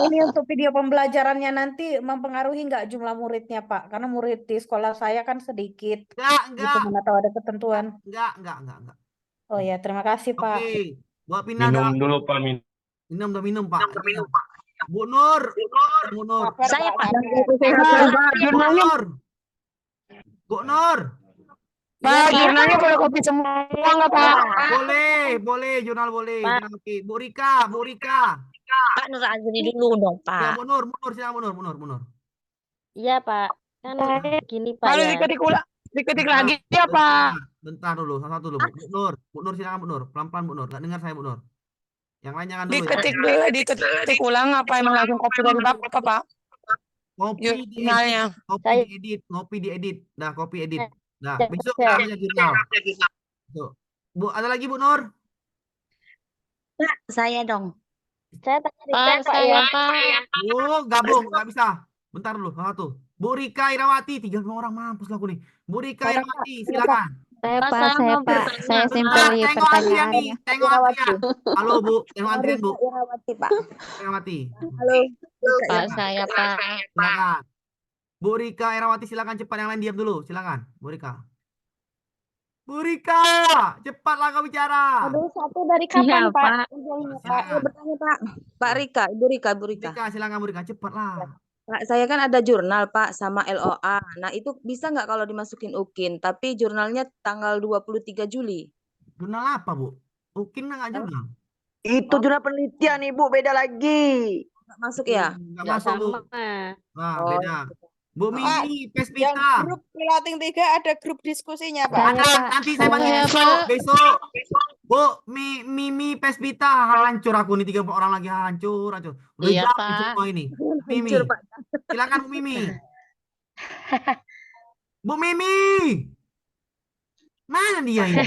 Ini untuk video pembelajarannya nanti mempengaruhi nggak jumlah muridnya Pak? Karena murid di sekolah saya kan sedikit. Enggak. Gitu, mana tahu ada ketentuan. Enggak. Oh ya, terima kasih Pak. Oke. Bu Apina Minum dulu Pak. minum Pak. Bu Nur. Saya, Pak. Bu Nur. Pak, jurnalnya boleh kopi semua nggak, Pak? Boleh, jurnal boleh. Oke, Bu Rika. Pak Nur Azri dulu dong, Ya, Pak. Bu Nur, silakan Bu Nur. Iya, Pak. Kan gini, Pak Kalau ya. diketik lagi ya, Pak. Bentar dulu, satu dulu. Bu Nur, silakan Bu Nur. Pelan-pelan Bu Nur. Nggak dengar saya Bu Nur. Yang lain jangan dulu ya. Diketik ulang apa emang langsung kopi dari Bapak, Pak? Jurnalnya. Ngopi diedit. Dah, kopi edit. Nah, besok namanya jurnal. Tuh. Bu, ada lagi Bu Nur? Pak, saya dong. Saya tanya Pak ya. Oh, gabung, nggak bisa. Bentar dulu, satu. Bu Rika Irawati, 30 orang mampus lah aku nih. Bu Rika Irawati, silakan. Saya Pak. Saya simpeli Tengok antrian nih, pertanyaannya. tengok antrian. Halo Bu, tengok antrian Bu. Irawati. Halo. Pak, saya Pak. Silakan. Bu Rika Irawati, silakan cepat, yang lain diam dulu. Silakan, Bu Rika. Bu Rika, cepatlah kau bicara. Aduh, satu dari kapan Iya, Pak? Pak. Silakan. Bertanya Pak. Pak Rika, Ibu Rika. Rika, silakan Bu Rika, cepatlah. Pak, saya kan ada jurnal Pak sama LOA. Nah itu bisa nggak kalau dimasukin UKIN? Tapi jurnalnya tanggal 23 Juli. Jurnal apa Bu? UKIN nggak jurnal. Itu jurnal penelitian Ibu, beda lagi. Nggak masuk ya? Nggak masuk Bu. Nah, Oh, beda. Bu Pak, Mimi, yang Pespita. grup piloting 3 ada grup diskusinya, Pak. Ada, nanti saya bantu besok. Bu, Mimi Pespita, hancur aku nih 30 orang lagi hancur. Udah Iya, jauh Pak. semua ini. Mimi. Hancur, Pak. Silakan Bu Mimi. Bu Mimi. Mana dia ini?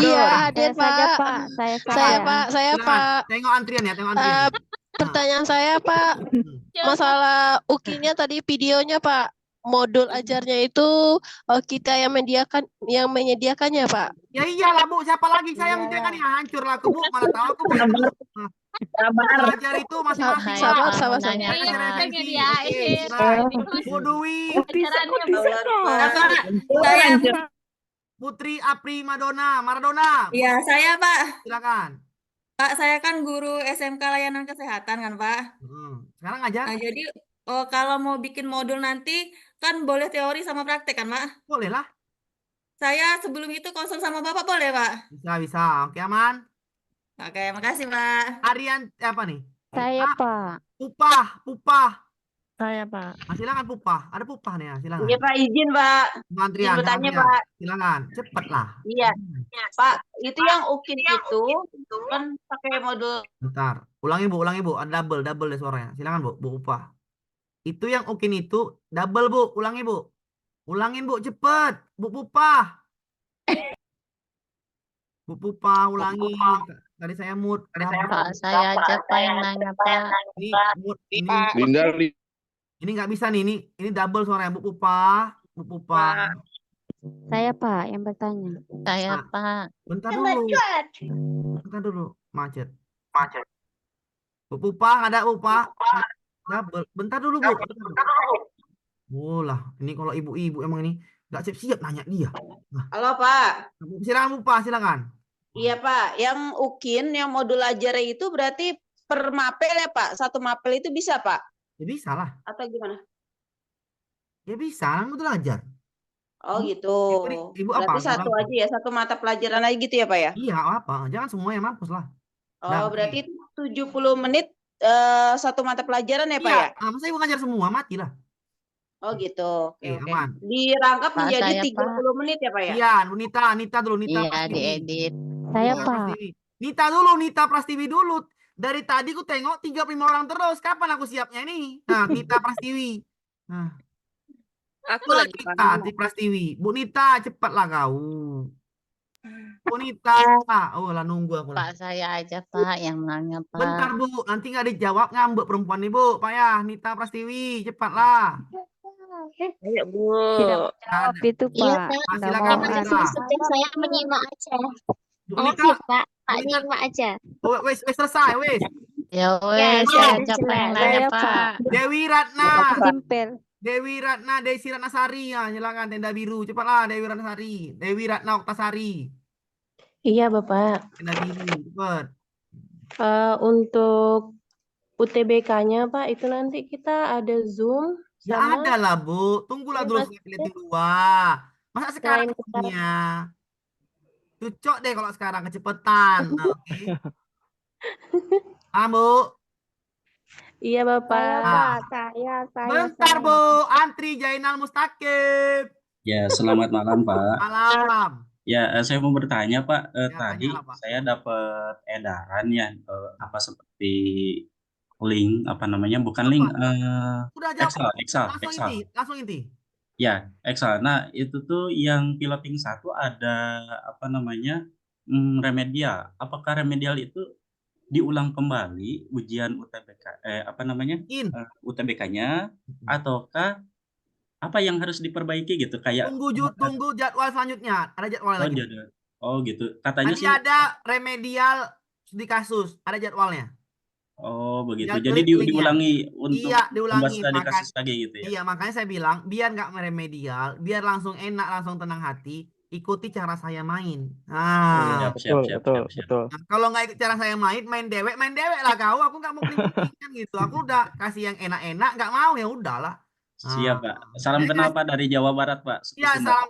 Iya, hadir Pak. Saya Pak. Silakan. Tengok antrian ya, tengok antrian. Pertanyaan saya, Pak, masalah UKIN-nya tadi videonya, Pak. Modul ajarnya itu kita yang menyediakannya, Pak. Ya iyalah Bu, siapa lagi saya yang menyediakan ya hancur lah aku Bu, mana tahu aku Bu. Belajar itu masing-masing. Sabar. Bu Dwi. Putri Apri Maradona. Iya, saya Pak. Silakan. Pak, saya kan guru SMK Layanan Kesehatan kan Pak. Sekarang aja. Nah, jadi kalau mau bikin modul nanti kan boleh teori sama praktek kan Pak? Boleh lah. Saya sebelum itu konsul sama Bapak boleh Pak? Bisa. Oke, aman. Oke, makasih Pak. Arian apa nih? Saya Pak. Pupah. Saya, Pak. Nah, silakan Pupah. Ada Pupah nih ya, silakan. Iya Pak, izin Pak. Antrian, Izin bertanya antrian. Pak. Silakan, cepet lah. Iya, Pak. Itu yang UKIN itu kan pakai modul. Bentar, ulangi Bu, ada double deh suaranya. Silakan Bu Pupah. Itu yang UKIN itu double Bu, ulangi Bu. Ulangin Bu, cepet. Bu Pupah. Bu Pupah, ulangi. Tadi saya mood. Pak, saya aja Pak yang nanya Pak. Ini mood, ini. Linda, Ini nggak bisa nih, ini double suaranya Bu Pupah. Bu Pupah. Saya Pak yang bertanya. Saya Pak. Bentar dulu. Macet. Bu Pupah, ada Bu Pupah. Double. Bentar dulu Bu. Oh lah, ini kalau ibu-ibu emang ini nggak siap-siap nanya dia. Nah, Halo Pak. silakan Bu Pupah, silakan. Iya Pak, yang UKIN yang modul ajar itu berarti per mapel ya Pak? Satu mapel itu bisa Pak? Ya bisa lah. Atau gimana? Ya bisa, kan betul ajar. Oh gitu. Ibu apa? Berarti satu aja ya, satu mata pelajaran aja gitu ya Pak ya? Iya, apa? Jangan semua yang mampus lah. Oh berarti 70 menit satu mata pelajaran ya Pak Iya, ya? masa ibu ngajar semua, mati lah. Oh gitu. Oke, Oke, aman. Dirangkap Pak, menjadi saya, 30 menit ya Pak ya? Iya, Bu Nita dulu, Nita Iya, Prastiwi. diedit. Saya Nita Pak. Prastiwi. Nita Prastiwi dulu. Dari tadi ku tengok 35 orang terus. Kapan aku siapnya ini? Nah, Nita Prastiwi. Nah. Aku Itulah lagi Nita Prastiwi. Bu Nita, cepatlah kau. Bu Nita. Oh lah, nunggu aku lah. Pak, saya aja Pak yang nanya Pak. Bentar Bu, nanti nggak dijawab ngambek perempuan nih Bu. Pak ya, Nita Prastiwi, cepatlah. Ayo Bu. Tidak jawab itu Iya Pak. Pak. Nggak silakan, mau Bu anu. Nita. Saya menyimak aja. Bu Nita, Pak. Pak nyimak aja. oh, wes selesai, wes. Ya wes, saya aja Pak yang nanya Saya Pak. Pak. Dewi Ratna. Simpel. Desi Ratnasari ya, silakan tenda biru. Cepatlah Dewi Ratnasari. Dewi Ratna Oktasari. Iya, Bapak. Tenda biru, cepat. Untuk UTBK-nya, Pak, itu nanti kita ada Zoom Ya sama ada lah, Bu. Tunggulah dulu Mas- saya liatin dua. Masa sekarang selain kita punya? Cocok deh kalau sekarang kecepatan. Oke. Bu. Iya, Bapak. Saya. Bentar, Bu. Antri Jainal Mustaqim. Ya, selamat malam, Pak. Malam. Ya, saya mau bertanya, Pak. Tadi tanyalah, Pak. saya dapat edaran ya, apa seperti link, apa namanya? Bukan link, Udah jawab. Excel. Langsung inti. Ya, Excel. Nah, itu tuh yang piloting 1 ada apa namanya? Remedial. Apakah remedial itu diulang kembali ujian UTBK apa namanya? UTBK-nya ataukah apa yang harus diperbaiki gitu kayak Tunggu jadwal selanjutnya. Ada jadwal Oh, lagi. jadi. Oh, gitu. Katanya Nanti sih ada remedial di kasus. Ada jadwalnya. Oh, begitu. Tinggal Jadi klik linknya. diulangi untuk Iya, diulangi. membahas tadi kasus lagi gitu ya. Iya, makanya saya bilang, biar nggak meremedial, biar langsung enak, langsung tenang hati, ikuti cara saya main. Nah, Siap. Nah, kalau nggak ikut cara saya main dewek lah kau. Aku nggak mau kelinting gitu. Aku udah kasih yang enak-enak, nggak mau ya udahlah. Siap, Pak. Salam kenal, Pak, dari Jawa Barat, Pak. Ya, Sukabumi. salam.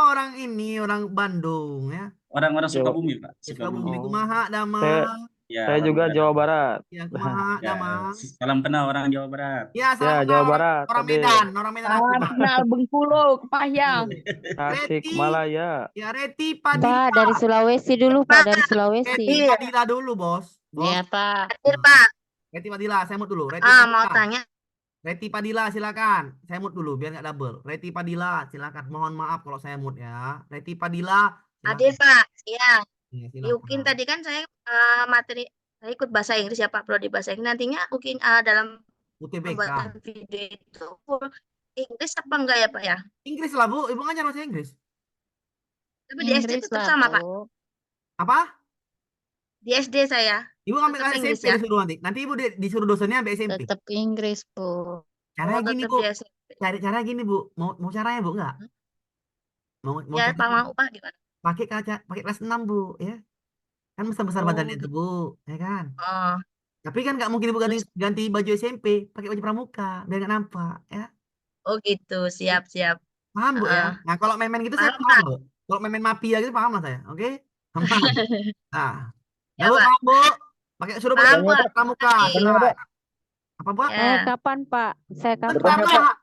Orang ini orang Bandung ya. Orang-orang Sukabumi, Pak. Sukabumi, kumaha dama. Ya, Saya juga orang Jawa Barat. Ya, kumaha Ya, dama. salam kenal orang Jawa Barat. Ya, salam Jawa kenal Barat. orang tadi. Medan aku. Pak. kenal Bengkulu, Kepahyang. Tasik Malaya. Ya, Reti Padilla. Pak, dari Sulawesi dulu, Pak. Dari Sulawesi. Reti Padilla dulu, Bos. Iya Pak. Reti Padilla, saya mut dulu. Reti Mau Padilla. tanya. Reti Padilla, silakan. Saya mut dulu biar nggak double. Reti Padilla, silakan. Mohon maaf kalau saya mut ya. Reti Padilla. Adik Pak, siang. Ya, Di silakan. UKIN tadi kan saya materi saya ikut bahasa Inggris ya Pak, prodi bahasa Inggris. Nantinya UKIN dalam UTBK. pembuatan video itu full Inggris apa enggak ya Pak ya? Inggris lah, Bu. Ibu ngajar bahasa Inggris. Tapi di SD tetap sama Pak. Apa? Di SD saya. Ibu ngambil Tetap kelas Inggris SMP ya. disuruh nanti. Nanti Ibu disuruh dosennya ambil SMP. Tetap Inggris, Bu. Caranya Oh, gini, tetap Bu. di SMP. Cara gini, Bu. Mau caranya, Bu, enggak? Mau Ya Pak caranya? mau Pak gimana? Pakai kelas 6, Bu, ya. Kan besar-besar Oh, badannya tuh, Bu, ya kan? Oh, Tapi kan nggak mungkin Ibu ganti baju SMP, pakai baju pramuka, biar nggak nampak, ya. oh gitu. Siap. Paham, Bu, ya? Nah, kalau main-main gitu saya Paham, paham, Pak. Bu. Kalau main-main mafia gitu paham lah saya, oke? Paham. Nah, Ya, Bu, Pak. paham, Bu. Suruh pakai Paham, Pak. pramuka, Oke. silakan. Apa, Bu? Ya. Kapan Pak? Saya Bentar kapan? lah.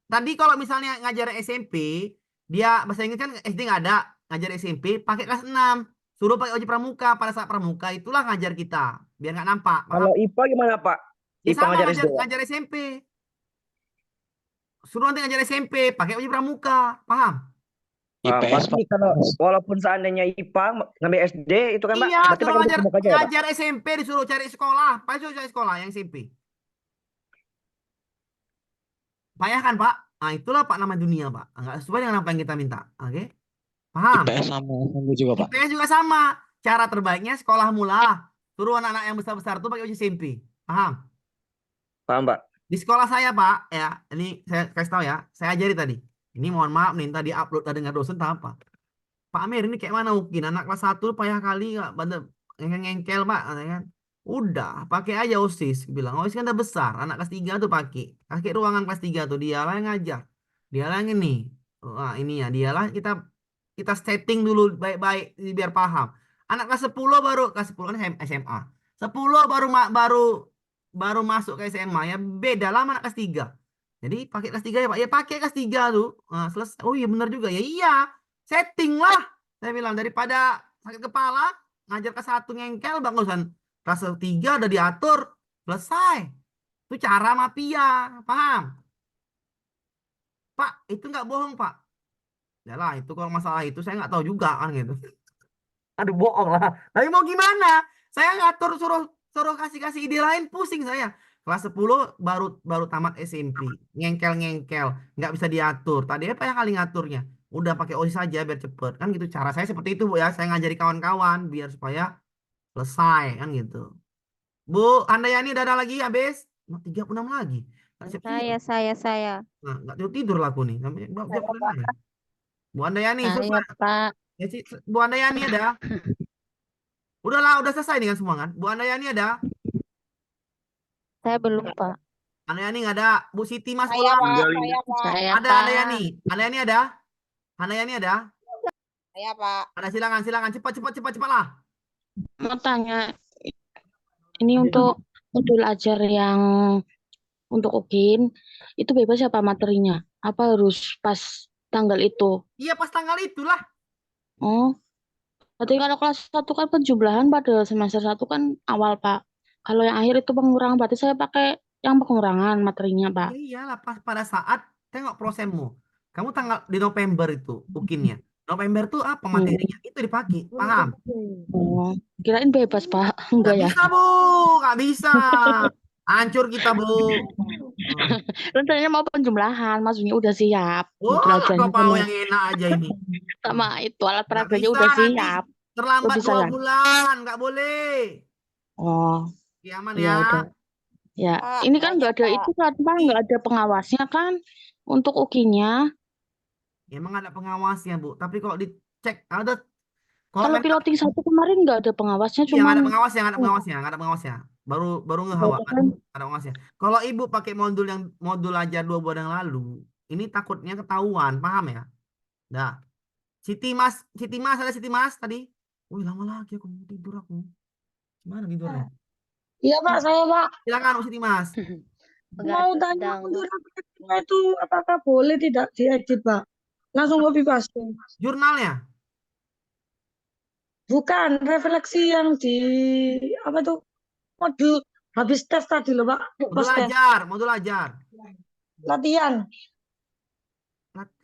Tadi kalau misalnya ngajar SMP, dia bahasa Inggris kan SD nggak ada, ngajar SMP pakai kelas 6. Suruh pakai uji pramuka, pada saat pramuka itulah ngajar kita, biar nggak nampak. Paham? Kalau IPA gimana Pak? Ya IPA sama ngajar ngajar, SD. ngajar SMP. Suruh nanti ngajar SMP, pakai uji pramuka. Paham? Berarti kalau walaupun seandainya IPA ngambil SD itu kan Pak, Iya, berarti suruh pakai ngajar, pramuka aja ya Pak? ngajar SMP disuruh cari sekolah. Pak suruh cari sekolah yang SMP. Payah kan, Pak? Nah, itulah Pak nama dunia, Pak. Enggak sesuai dengan apa yang kita minta. Oke? Paham? IPS sama juga Pak. IPS juga sama. Cara terbaiknya sekolah mula. Suruh anak-anak yang besar-besar tuh pakai uji SMP. Paham? Paham Pak? Di sekolah saya, Pak, ya, ini saya kasih tahu ya, saya ajari tadi. Ini mohon maaf nih, tadi upload tadi dengan dosen tak apa. Pak Amir ini kayak mana mungkin anak kelas 1 payah kali nggak banget ngengkel Pak, katanya kan. Udah, pakai aja OSIS. Bilang, OSIS kan udah besar, anak kelas 3 tuh pakai ruangan kelas 3 tuh, dialah yang ngajar. Dialah yang ini. Wah, ini ya, dialah kita setting dulu baik-baik biar paham. Anak kelas 10 baru kelas 10 kan SMA. 10 baru masuk ke SMA ya beda lah sama anak kelas 3. Jadi pakai kelas 3 ya Pak. Ya pakai kelas 3 tuh. Nah, selesai. Oh iya benar juga. Ya iya. Setting lah. Saya bilang daripada sakit kepala ngajar ke 1 ngengkel bagusan kelas 3 udah diatur. Selesai. Itu cara mafia. Paham? Pak, itu nggak bohong Pak. Ya lah, itu kalau masalah itu saya nggak tahu juga kan gitu. Aduh bohong lah. Tapi mau gimana? Saya ngatur suruh kasih ide lain pusing saya. Kelas 10 baru tamat SMP. Ngengkel, nggak bisa diatur. Tadi apa yang kali ngaturnya? Udah pakai OSIS saja biar cepet. Kan gitu cara saya seperti itu Bu ya. Saya ngajari kawan-kawan biar supaya selesai kan gitu. Bu, Handayani udah ada lagi habis? 36 lagi. Nggak siap-siap. Saya. Nah, nggak tidur lah aku nih. Sampai siap ya. Bu Handayani, Saya, Pak. ya, Bu Handayani ada? Udahlah, udah selesai dengan semua kan? Bu Handayani ada? Saya belum, Pak. Handayani nggak ada. Bu Siti Mas Saya Bola. Pak, saya Pak. Saya, Ada Pak. Handayani. Handayani ada? Handayani ada? Saya Pak. Ada silakan. Cepat lah. Mau tanya, ini untuk modul ajar yang untuk UKIN, itu bebas ya Pak materinya? Apa harus pas tanggal itu? Iya pas tanggal itulah. Oh, berarti kalau kelas 1 kan penjumlahan pada semester 1 kan awal Pak. Kalau yang akhir itu pengurangan, berarti saya pakai yang pengurangan materinya Pak. Iyalah pas pada saat tengok prosesmu. Kamu tanggal di November itu UKIN-nya. November tuh apa materinya? Itu dipakai. Paham? Oh, kirain bebas Pak. Enggak ya? Bisa Bu, nggak bisa. Hancur kita Bu. Rencananya mau penjumlahan, maksudnya udah siap. Oh, Modul ajarnya nggak mau kan. yang enak aja ini. Sama itu alat Nggak peraganya bisa udah nanti siap. terlambat Oh, bisa 2 ya? bulan, nggak boleh. Oh, Ya, aman iya ya. udah. Ya, Pak, ini kan nggak ada Pak. itu kan Pak, nggak ada pengawasnya kan untuk UKIN-nya. Emang ada pengawasnya Bu, tapi kalau dicek ada kalau Kalau memang piloting 1 kemarin nggak ada pengawasnya, iya nggak ada cuman pengawasnya, nggak ada pengawasnya. Baru ngehawak kan. ada pengawasnya. Kalau Ibu pakai modul ajar 2 bulan yang lalu, ini takutnya ketahuan, paham ya? Nah, Siti Mas ada Siti Mas tadi. Wih, lama lagi aku mau tidur aku. Gimana tidurnya? Iya Pak, saya Pak. Silakan Bu Siti Mas. Mau tanya untuk refleksinya itu apakah boleh tidak diedit Pak? Langsung copy paste. Jurnalnya? Bukan, refleksi yang di apa tuh? Modul habis tes tadi loh Pak. Modul ajar. Latihan.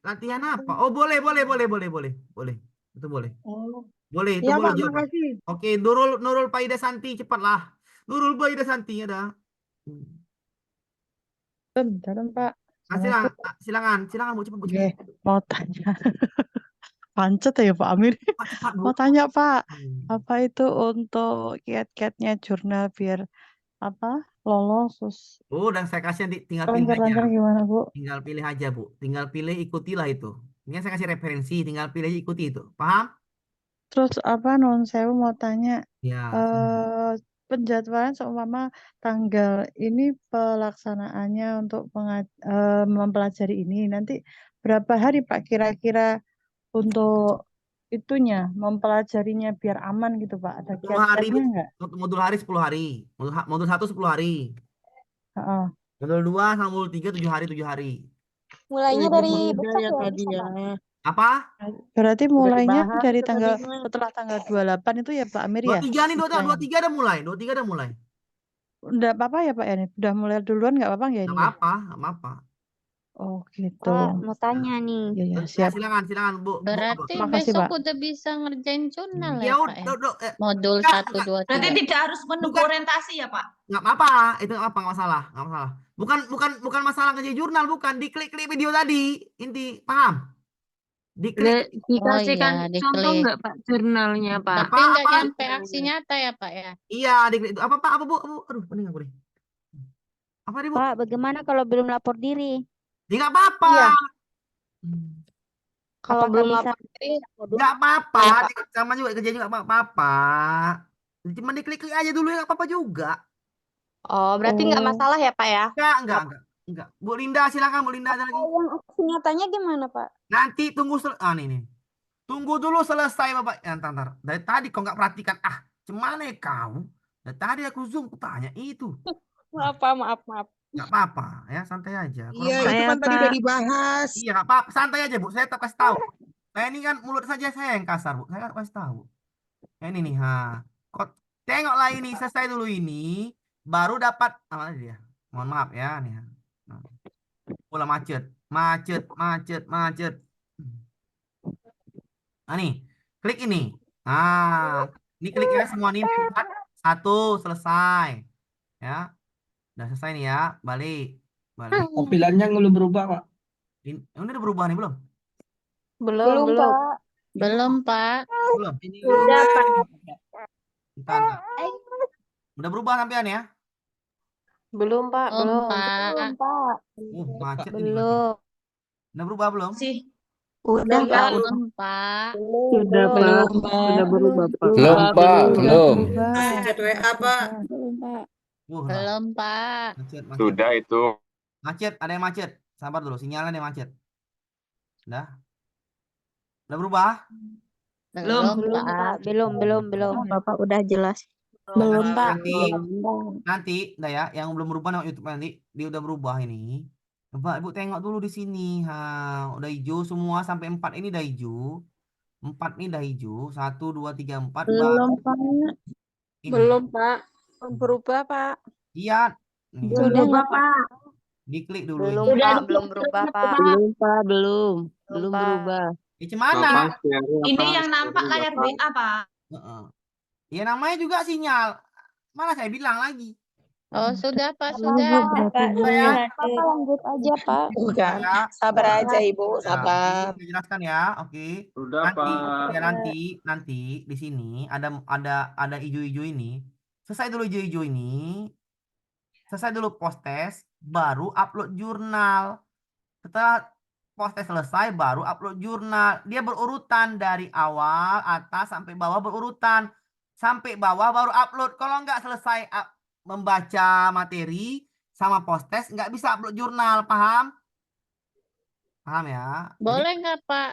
Latihan apa? Oh, boleh. Itu boleh. Oh. Boleh, itu Iya boleh Pak, jawab. makasih. Oke, Nurul Faida Santi, cepatlah. Nurul Faida Santi ada. Bentar, Pak. Silakan Bu, cepat Bu. Oke, mau tanya. Pancet ya Pak Amir. Mau tanya Pak, apa itu untuk kiat-kiatnya jurnal biar apa lolos terus Oh, dan saya kasih nanti tinggal pilih aja. lancar-lancar gimana Bu? Tinggal pilih aja Bu. Tinggal pilih ikutilah itu. Ini saya kasih referensi, tinggal pilih ikuti itu. Paham? Terus apa non sewu mau tanya Ya. penjadwalan seumpama tanggal ini pelaksanaannya untuk mempelajari ini nanti berapa hari Pak kira-kira untuk itunya mempelajarinya biar aman gitu Pak, ada 10 hari kiat-kiatnya nggak? modul hari 10 hari. Modul 1 10 hari. Heeh. Modul 2 sama modul 3 7 hari 7 hari. Mulainya Udah dari mudah besok ya ya, tadi bisa, ya. Pak? Apa? Berarti Udah mulainya dibahas dari itu tanggal tadi mah. setelah tanggal 28 itu ya Pak Amir ya? 23 nih, Bisa ya? 23 udah mulai. 23 udah mulai. Udah apa-apa ya Pak ya? Udah mulai duluan nggak apa-apa ya Nggak ini ya? apa-apa, nggak apa-apa. Oh gitu. Pak, mau tanya nih. Ya ya Ya, siap. silakan Bu. Berarti Makasih besok Pak. udah bisa ngerjain jurnal Ya ya, Pak udah, ya? udah, Modul enggak, 1, 2, Berarti 3. tidak harus menunggu Bukan. orientasi ya, Pak? Nggak apa-apa, itu nggak apa, nggak masalah, nggak masalah. Bukan masalah kerja jurnal, bukan. Diklik-klik video tadi, inti, paham? Diklik. Oh Dikasihkan iya, contoh diklik. nggak Pak jurnalnya Pak? Tapi nggak Apa? nyampe aksi nyata ya, Pak ya? Iya, diklik. Apa Pak? Apa Bu? Aduh, pening aku deh. Apa nih Bu? Pak, bagaimana kalau belum lapor diri? Ya nggak apa-apa. Iya. Hmm. Kalau Apakah belum bisa lapor diri, Nggak apa-apa, Ya, Pak. sama juga kerja juga nggak apa-apa. Cuma diklik-klik aja dulu ya nggak apa-apa juga. Oh, berarti nggak masalah ya, Pak ya? Enggak. Bu Linda, silakan Bu Linda ada lagi. Yang aksi nyatanya gimana, Pak? Nanti tunggu nih. Tunggu dulu selesai Bapak. Ya, ntar. Dari tadi kau nggak perhatikan. Cemana ya kau? Dari tadi aku zoom, aku tanya itu. Maaf, Pak, maaf. Nggak apa-apa, ya santai aja. Iya, itu kan tadi udah dibahas. Iya, nggak apa-apa, santai aja Bu. Saya tetap kasih tahu. Saya ini kan mulut saja saya yang kasar Bu. Saya kasih tahu. Ya, ini nih, Kok tengoklah ini selesai dulu ini, baru dapat apa dia? Mohon maaf ya nih. Bola macet. Nah nih, klik ini. Ini kliknya semua nih 1 selesai. Ya. Udah selesai nih ya. Balik. Tampilannya belum berubah, Pak. Ini udah berubah nih belum? Belum, Pak. Belum, Pak. Belum. Udah, Pak. Bentar. Udah berubah sampean ya? Belum, Pak. Belum, Pak. Belum, Pak. Macet ini. Belum. Udah berubah belum? Udah, Pak. Belum, Pak. Sudah Pak, sudah berubah Pak. Belum, Pak. Belum. Chat WA, Pak. Belum, Pak. Belum, Pak. Macet. Sudah itu. Macet, ada yang macet. Sabar dulu, sinyalnya ada yang macet. Udah berubah? Belum, Pak. Belum. Bapak udah jelas. Belum, Pak. Nanti, ya, yang belum berubah nama YouTube nanti dia udah berubah ini. Coba Ibu tengok dulu di sini. Udah hijau semua sampai 4 ini udah hijau. 4 ini udah hijau. 1 2 3 4. Belum, Pak. Ini. Belum, Pak. Belum berubah, Pak. Iya. Sudah, Pak. Diklik dulu. Belum, ini. Pak. Belum berubah, Pak. Belum Pak, belum Pak. berubah. Mana? Ini yang nampak layar WA, Pak. Ya namanya juga sinyal. Mana saya bilang lagi. Oh, sudah, Pak. Sudah. Pak, lanjut aja, Pak. Bukan. Sabar aja, Ibu. Sabar. Saya jelaskan ya, oke. Sudah, Pak. Ya nanti di sini ada hijau-hijau ini. Selesai dulu hijau-hijau ini. Selesai dulu post test, baru upload jurnal. Setelah post test selesai, baru upload jurnal. Dia berurutan dari awal atas sampai bawah berurutan. Sampai bawah baru upload. Kalau nggak selesai membaca materi sama post test, nggak bisa upload jurnal, paham? Paham ya? Boleh nggak, Pak?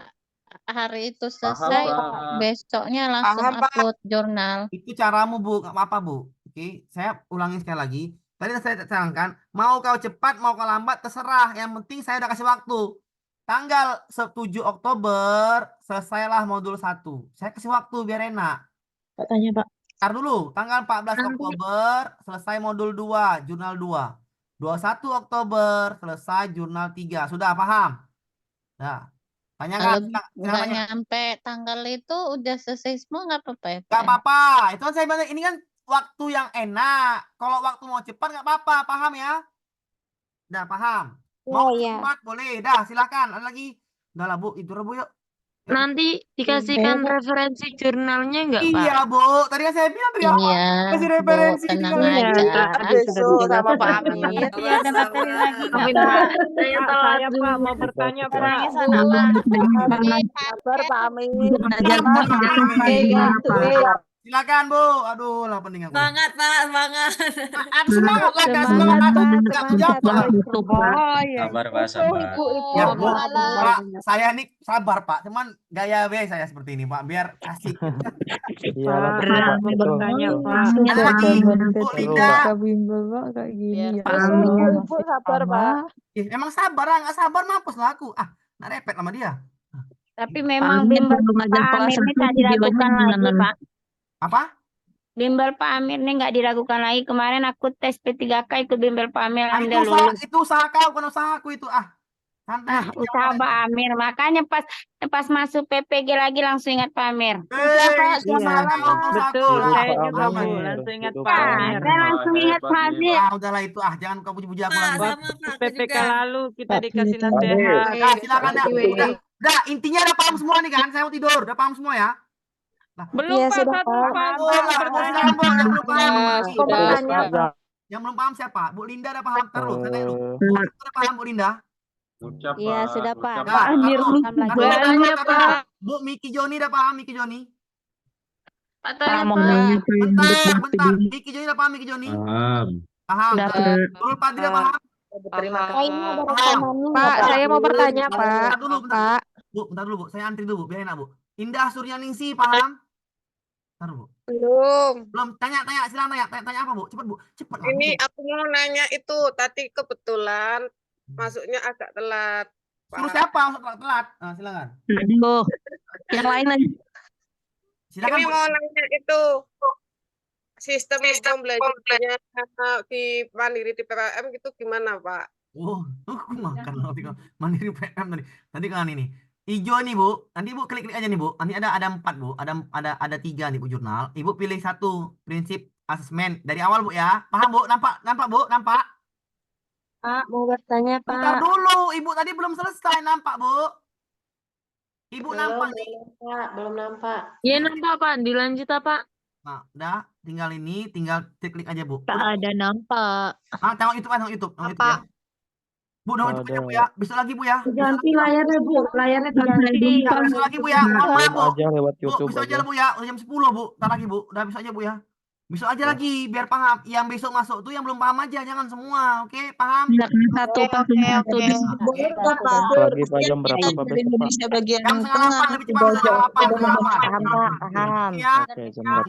Hari itu selesai, Pak. besoknya langsung Paham, Pak. upload jurnal. Itu caramu, Bu. Nggak apa-apa, Bu. Oke, saya ulangi sekali lagi. Tadi saya terangkan, mau kau cepat, mau kau lambat, terserah. Yang penting saya udah kasih waktu. Tanggal 7 Oktober, selesailah modul 1. Saya kasih waktu biar enak. Pak tanya Pak. Ntar dulu, tanggal 14 Oktober, selesai modul 2, jurnal 2. 21 Oktober, selesai jurnal 3. Sudah paham? Nah, tanyakan. Kalau nggak nyampe tanggal itu udah selesai semua nggak apa-apa ya, Pak? Nggak apa-apa. Itu kan saya bilang, ini kan waktu yang enak. Kalau waktu mau cepat nggak apa-apa, paham ya? Udah paham? Mau cepat boleh. Dah, silakan. Ada lagi? Udah lah, Bu. Itu Bu yuk. Nanti dikasihkan referensi jurnalnya nggak Pak? Iya, Bu. Tadi kan saya bilang kasih referensi. Bu, tenang aja. Besok sama Pak Amit. Iya, ada materi lagi. Amin, Pak. Saya Pak mau bertanya Pak. Sabar Pak Amit. Silakan Bu. Aduh, lah pening aku. Semangat Pak, semangat. Ada semangat lah, Kak. Semangat aku nggak menjawab. Oh ya. Sabar Pak, sabar. Ya Bu, Pak, saya nih sabar Pak. Cuman gaya B saya seperti ini Pak, biar asik. Iyalah, Pak, itu. bertanya, Pak. Ada lagi Bu Linda. bimbel Pak kayak gini ya Pak Allah. Ibu sabar, Pak. Emang sabar lah, nggak sabar mampus lah aku. Nggak repet sama dia. Tapi memang bimbel Pak Amir ini tak diragukan lagi, Pak. Apa? Bimbel Pak Amir ini nggak diragukan lagi. Kemarin aku tes P3K ikut bimbel Pak Amir, Itu alhamdulillah usaha, lulus. itu usaha kau, bukan usaha aku itu. Santai. Usaha Pak Amir. Makanya pas masuk PPG lagi langsung ingat Pak Amir. Betul, saya juga Bu, Amir. langsung ingat Itu Pak Pak Amir. Saya langsung ingat Pak Amir. Udahlah itu jangan kau puji-puji aku Pak, lagi. sama Pak, aku PPK juga. lalu kita dikasih Amir. nasihat. Silakan dah. Udah, intinya udah paham semua nih kan? Saya mau tidur, udah paham semua ya? Belum Iya, Pak, sudah, satu Pak. Pak. Oh, silakan Bu, yang belum paham. Kok bertanya, Pak? Yang belum paham siapa? Bu Linda udah paham? Taruh, saya tanya dulu. Bu Linda udah paham Bu Linda? Ucap Iya, Pak, sudah, Pak. ucap Pak Amir taruh. nih Taruh, banyak, taruh. Pak. Bu Miki Joni udah paham Miki Joni? Pak Bentar. Miki Joni udah paham Miki Joni? paham. Paham. Udah, Nurul Padri udah paham? Terima Pak, ini ada Paham. rekamannya Pak, nggak, saya mau bertanya, Pak. Bentar dulu, bentar. Pak. Bu, bentar dulu Bu. Saya antri dulu Bu, biar enak Bu. Indah Suryaningsih paham? Bentar Bu. Belum. Belum, tanya, silakan tanya apa Bu? Cepet Bu, cepet lah. Ini aku mau nanya itu tadi kebetulan masuknya agak telat. Suruh Pak. siapa masuk telat? Silakan. Aduh, yang lain aja. Silakan Ini Bu. mau nanya itu sistem pembelajarannya di Mandiri di PPM gitu gimana Pak? Aku makan nanti kalau Mandiri PM tadi. Tadi kan ini. Hijau nih Bu. Nanti Bu klik aja nih Bu. Nanti ada 4 Bu. Ada 3 nih Bu jurnal. Ibu pilih satu prinsip asesmen dari awal Bu ya. Paham Bu? Nampak Bu? Nampak? Pak, mau bertanya, Bentar Pak. dulu. Ibu tadi belum selesai. Nampak Bu? Ibu nampak nih. Belum nampak. Ya nampak Pak, dilanjut apa? Nah, udah. Tinggal klik aja Bu. Tak ada nampak. Tengok YouTube ya. Tengok YouTube ya. Bu, nongol YouTube aja Bu ya. Besok lagi Bu ya. Ganti layarnya, Bu. Layarnya diganti. Besok lagi Bu ya. Mohon maaf Bu. aja lewat Bu, YouTube besok aja. aja Bu ya. Udah jam 10 Bu. Ntar lagi Bu. Udah besok aja Bu ya. Besok aja lagi biar paham. Yang besok masuk tuh yang belum paham aja, jangan semua. Oke, paham? Satu Pak, satu. Lagi Pak jam berapa Pak besok Pak? Indonesia bagian Jam setengah 8 lebih cepat. Jam setengah 8. Paham, Pak. Paham. Ya. Oke, jam berapa?